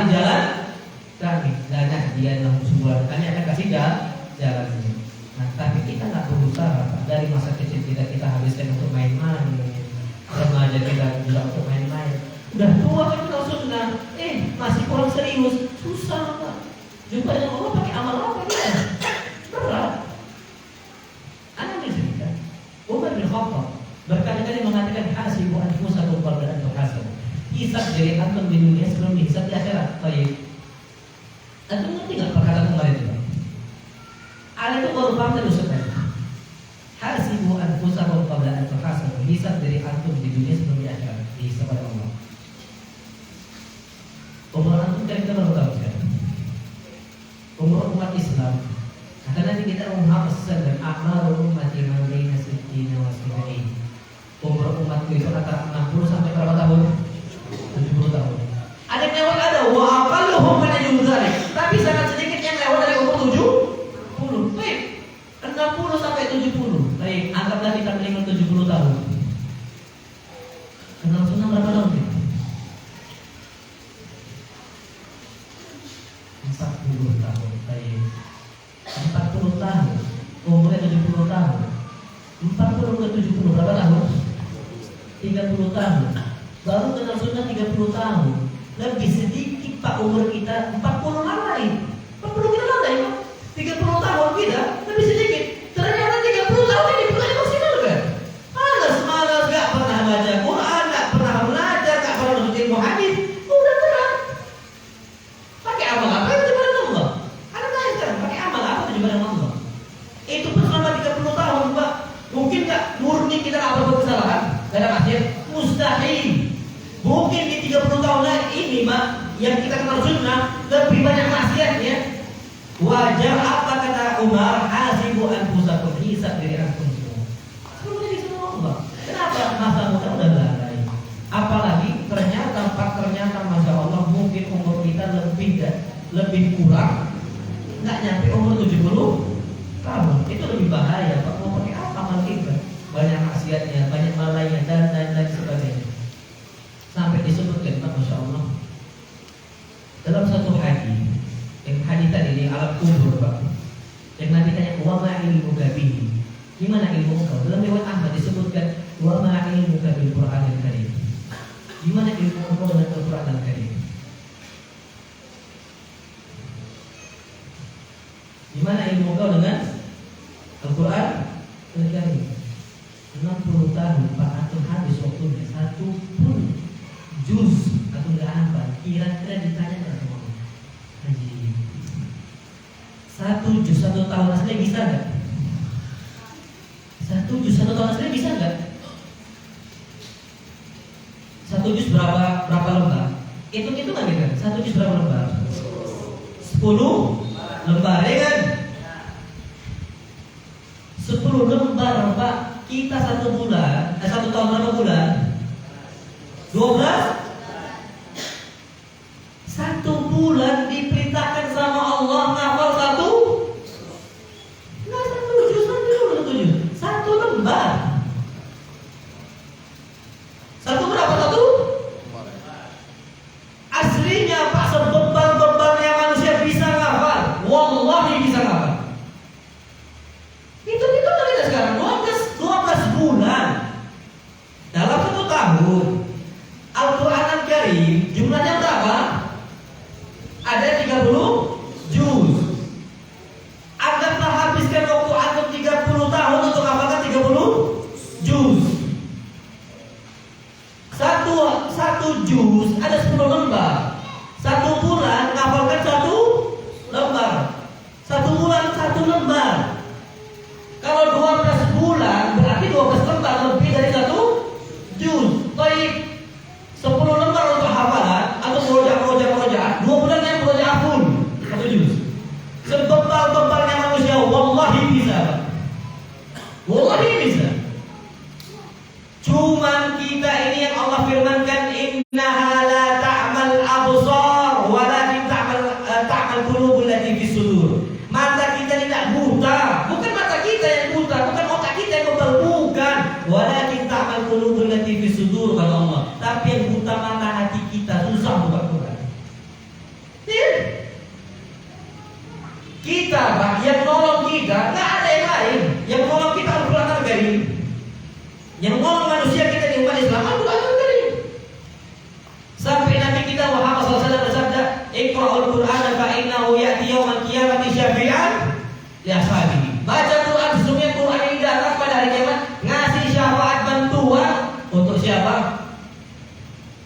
A: di jalan kami, lanahdiyannahum subulana. Kami akan kasih jalan ini. Nah, tapi kita nggak berusaha. Dari masa kecil kita habiskan untuk main-main. Remaja kita juga untuk main-main. Udah tua kan kita sunnah, masih kurang serius, susah Pak. Jumpa dengan Allah pakai amal apa dia? Berat. Anak ini cerita. Umar bin Khattab berkali-kali mengatakan hasibu anfusakum qabla an tuhasabu. Hisab diri antum di dunia sebelum dihisab di akhirat. Baik. Antum ngerti nggak perkataan kemarin itu? Al itu baru paham dan usah. Hasibu anfusakum qabla an tuhasabu. Hisab diri antum di dunia sebelum di akhirat. Dihisab oleh Allah. Umur antum kan kita baru tahu sekarang. Umur umat Islam. Kata Nabi kita Muhammad sallallahu alaihi ummati man baina 60 wa 70. Umur umat itu antara 60 sampai berapa tahun? 70 tahun. Ada yang lewat ada wa aqalluhum min dzalik. Tapi sangat sedikit yang lewat dari umur 70. Baik. 60 sampai 70. Baik, anggaplah kita meninggal 70 tahun. Kenal sunnah berapa tahun? 40 tahun. Baik. 40 tahun. Umurnya 70 tahun. 40 ke 70 berapa tahun? 30 tahun. Baru kenal sunnah 30 tahun. Lebih sedikit Pak umur kita 40 lalai. 40 kita lalai Pak. 30 tahun kita lebih sedikit. Ternyata 30 tahun ini bukan maksimal kan? Malas gak pernah baca Quran, gak pernah belajar, gak pernah nonton ilmu hadis. Udah berat. Pakai amal apa itu kepada Allah? Ada lain sekarang pakai amal apa itu kepada Allah? Itu pun selama 30 tahun Pak. Mungkin gak murni kita gak berbuat kesalahan dalam akhir mustahil. Mungkin di 30 tahun ini Pak yang kita kenal sunnah lebih banyak maksiatnya. Wajar apa kata Umar, hasibu anfusakum, hisab diri antum semua. Semuanya di semua Allah. Kenapa masa muda udah lalai? Apalagi ternyata Masya Allah mungkin umur kita lebih kurang, nggak nyampe umur 70 tahun. Itu lebih bahaya Pak. Mau pakai apa amal kita? Banyak maksiatnya, banyak lalainya dan lain sebagainya. Sampai disebutkan Pak Masya Allah dalam satu hadis. Yang hadis tadi di alam kubur Pak. Yang Nabi tanya wa ma ilmuka bihi. Gimana ilmu engkau? Dalam riwayat Ahmad disebutkan wa ma ilmuka bil Qur'anil Karim. Gimana ilmu engkau dengan Al-Qur'an Al-Karim? Gimana ilmu engkau dengan Al-Qur'an Al-Karim? 60 tahun Pak antum habis waktunya satu pun juz atau enggak kadang-kadang ditanya sama Allah, Haji, 1 juz 1 tahun asli bisa nggak? 1 juz 1 tahun asli bisa nggak? 1 juz berapa lembar? Hitung-hitungan gitu. 1 juz berapa lembar? 10 lembar, ya kan? 10 lembar, Pak. Kita 1 bulan, 1 tahun berapa bulan? 12. 1 bulan diperintahkan sama Allah ngafal 1. Nggak 1 juz, 1 juz. 1 lembar. 1 berapa 1? Aslinya Pak, sebebal-bebalnya manusia bisa ngafal. Wallahi bisa ngafal. Itu kita sekarang 12 bulan. Dalam 1 tahun Al-Quran Al-Karim jumlahnya berapa? Ada 30 juz. Anggaplah habiskan waktu antum 30 tahun untuk hafalkan 30 juz. Satu juz ada 10 lembar. 1 bulan ngafalkan 1 lembar. 1 bulan 1 lembar. Kalau 12 bulan berarti 12 lembar lebih dari 1 juz. Baik, 10 lembar untuk hafalan atau merojak 2 bulan yang merojak full 1 juz. Sebebal-bebalnya manusia, wallahi bisa. Wallahi bisa. Cuman kita ini yang Allah firmankan, innaha la ta'mal absar walakin ta'mal qulubul lati fis sudur. Mata kita tidak buta, bukan mata kita yang buta, bukan otak kita yang bebal, bukan. Walakin ta'mal qulubul lati fis sudur kata Allah. Tapi yang buta mata hati kita, susah buka Quran. Kita, Pak, yang nolong kita, nggak ada yang lain. Yang nolong kita Al-Quran Al-Karim. Yang nolong manusia kita di umat Islam Al-Quran Al-Karim. Sampai Nabi kita Muhammad SAW bersabda, Iqra'ul Qur'an fa innahu ya'ti yawmal qiyamati syafi'an li ashabihi. Baca Quran, sesungguhnya Quran ini datang pada hari kiamat ngasih syafaat bantuan untuk siapa?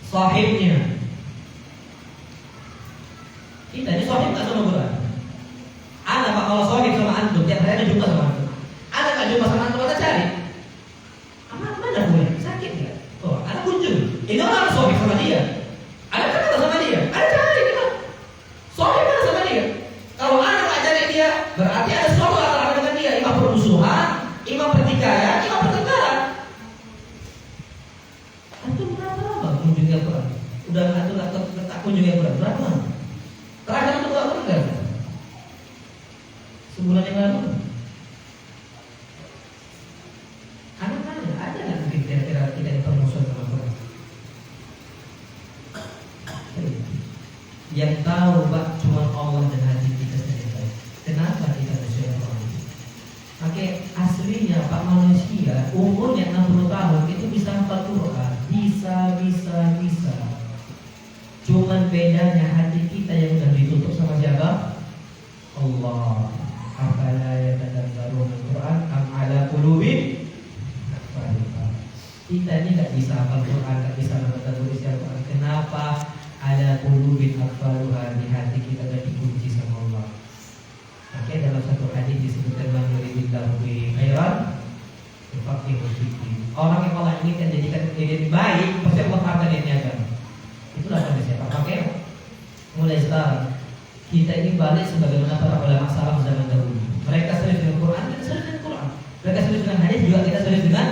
A: Sahibnya. Kita ini sahib nggak sama Quran? Anak Pak, kalau sahib sama antum, tiap hari ada jumpa sama antum. Anak nggak jumpa sama antum, kita cari. Mana gue? Sakit nggak? Oh, anak kunjung. Ini orang sahib sama dia. Ada kata sama dia. Ada cari kita. Sahib mana sama dia? Kalau anak nggak cari dia, berarti ada sesuatu antara dengan dia. Imam permusuhan, imam pertikaian, imam pertengkaran. Antum berapa lama kunjungi Al-Quran? Udah antum tak kunjungi Al-Quran berapa lama? Terakhir antum nggak pernah? Sebulan yang lalu. Anak-anak ada nggak mungkin kira-kira tidak dipermusuhan sama Quran? Yang tahu Pak cuma Allah dan hati kita sendiri. Kenapa kita musuhin Quran? Oke, aslinya Pak, manusia umurnya 60 tahun itu bisa hafal Quran, bisa. Cuman bedanya hati kita yang sudah ditutup sama siapa? Allah. Afala yatadabbaruna al-Quran am ala qulubin aqfaluha. Kita ini tidak bisa hafal Quran, tidak bisa mentadabbur isi Al-Quran. Kenapa? Ala qulubin aqfaluha, di hati kita sudah dikunci sama Allah. Makanya dalam satu hadis disebutkan man yuridillahu bihi khairan yufaqihu fid-din. Orang yang Allah inginkan jadikan diri baik, pasti Allah akan niatkan. Itulah kondisi Pak. Makanya mulai sekarang kita ini balik sebagaimana para ulama salaf zaman dahulu. Mereka serius dengan Quran, kita serius dengan Quran. Mereka serius dengan hadis, juga kita serius dengan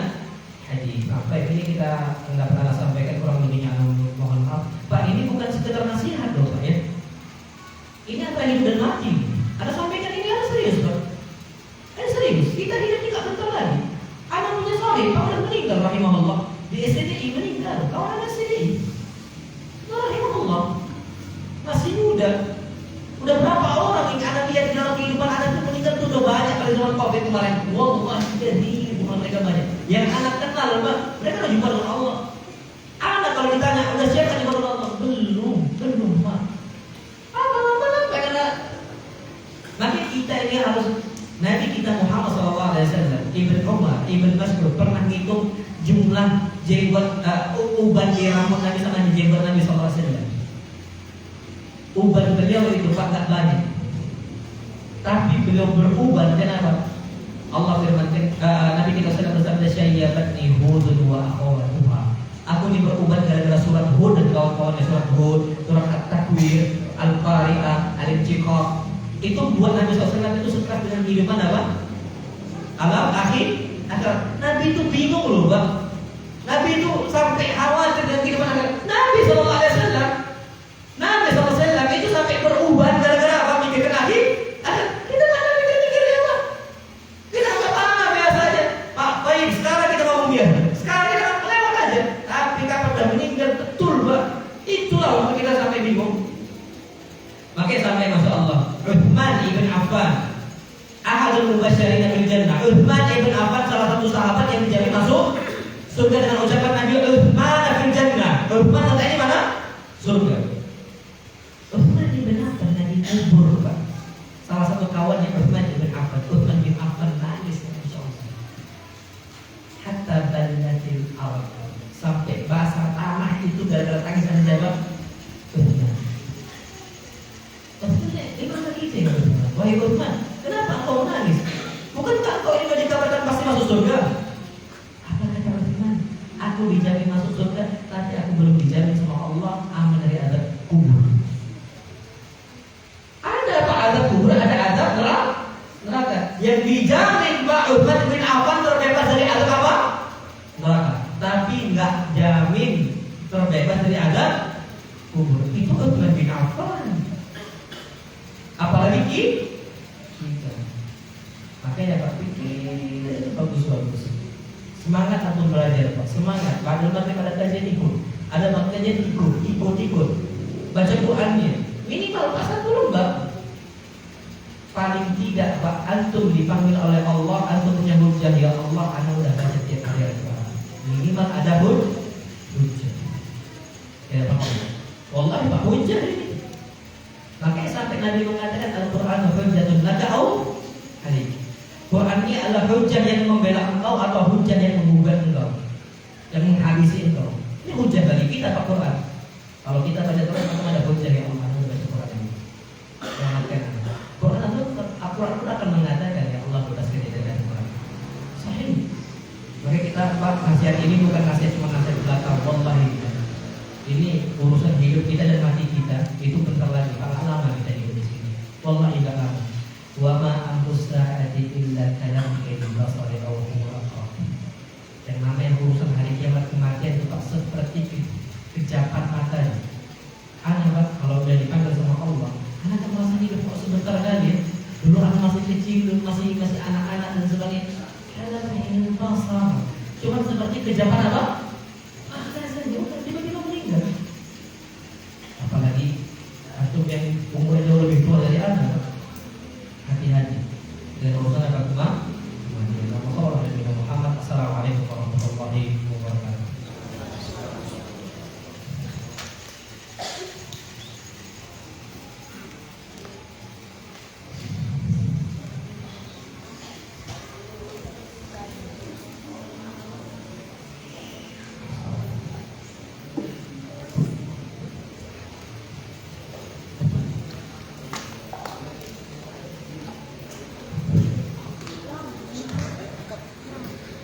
A: hadis. Apa ini kita nggak pernah sampaikan, kurang lebihnya mohon maaf. Pak, ini bukan sekedar nasihat loh Pak ya. Ini antara hidup dan mati. Ada sampaikan ini ada serius Pak. Ada serius. Kita hidup ini nggak bentar lagi. Anak punya soleh, Pak udah meninggal rahimahullah. Di SDI meninggal. Kawan ada SDI. Rahimahullah. Masih muda. Udah berapa orang yang anak lihat dalam kehidupan anak itu meninggal itu udah banyak kali zaman COVID kemarin. Wah, jadi bukan mereka banyak. Yang anak kenal, Mbak, mereka udah jumpa dengan Allah. Anak kalau ditanya udah siap kan jumpa dengan Allah? Belum, Pak. Apa karena maka kita ini harus. Nabi kita Muhammad SAW, Ibn Umar, Ibn Mas'ud pernah ngitung jumlah jenggot uban di rambut Nabi sama jenggot Nabi SAW. berupa nggak banyak. Tapi beliau berubah. Kenapa? Allah firmankan, Nabi kita sedang bersabda, "Syayyabatni Hudun wa akhawatuha." Aku ini berubat gara-gara surat Hud dan kawan-kawannya. Surat Hud, surat At-Takwir, Al-Qari'ah, Al-Insyiqaq. Itu buat Nabi SAW itu stres dengan kehidupan apa? Alam akhir. Nabi itu bingung loh, Bang. Nabi itu sampai khawatir dengan kehidupan akhirat. Nabi SAW, Nabi SAW itu sampai berubah gara-gara apa? Mikirkan akhir. Kita nggak ada mikir-mikirnya, Pak. Kita nggak paham biasa aja. Pak, baik sekarang kita ngomong biasa. Sekarang kita lewat aja. Tapi kapan sudah meninggal betul, Pak. Itulah waktu kita sampai bingung. Makanya sampai masya Allah, Utsman ibn Affan, ahadul mubasysyirin bil jannah. Utsman ibn Affan salah satu sahabat yang dijamin masuk surga dengan ucapan Nabi, Utsman fil jannah. Utsman katanya mana? Surga. Utsman ibn Affan Nabi kubur, Pak. Salah satu kawannya Utsman ibn Affan. Utsman bin Affan nangis masya Allah. Hatta balatil ardh, sampai basah tanah itu gara-gara tangisan jawab Utsman. Gimana gitu ya? Wahai Utsman, kenapa engkau menangis? Bukankah engkau ini dikabarkan pasti masuk surga? Apa kata Utsman? Aku dijamin masuk surga, tapi aku belum dijamin sama Allah aman dari azab kubur. Ada apa azab kubur? Ada azab neraka. Yang dijamin Pak Utsman bin Affan terbebas dari azab apa? Neraka. Tapi nggak jamin terbebas dari azab kubur. Itu Utsman bin Affan. Apalagi kita. Makanya Pak pikir bagus-bagus. Semangat antum belajar, Pak. Semangat. Padahal pada kajian ikut. Ada kajian ikut. Baca Qur'annya. Minimal pasal dulu, Pak. Paling tidak, Pak, antum dipanggil oleh Allah, antum punya hujjah, ya Allah, ana udah baca tiap hari Al-Qur'an. Minimal ada hujjah. Ya, Pak. Wallahi Pak, hujjah ini. Makanya sampai Nabi mengatakan Al-Quran hujjatun laka au alaik. Quran ini adalah hujjah yang membela engkau atau hujjah yang menggugat engkau, yang menghabisi engkau. Ini hujjah bagi kita Pak Quran. Kalau kita baca Quran, maka ada hujjah yang Allah baca Quran ini. Selamatkan anda. Quran pun akan mengatakan ya Allah bebaskan kita dari Quran. Sahih. Maka kita Pak, nasihat ini bukan nasihat cuma nasihat belakang. Wallahi. Ini urusan hidup kita dan mati kita. Itu bentar lagi, sangat lama kita hidup di sini. Wallahi tidak lama. Wa ma amrus sa'ati illa kalamhil basari aw huwa aqrab. Yang namanya urusan hari kiamat kematian itu seperti kejapan mata. Anak kalau udah dipanggil sama Allah, anak kan merasa hidup kok sebentar kali ya. Dulu anak masih kecil, masih anak-anak dan sebagainya. Kalamhil basar. Cuma seperti kejapan apa?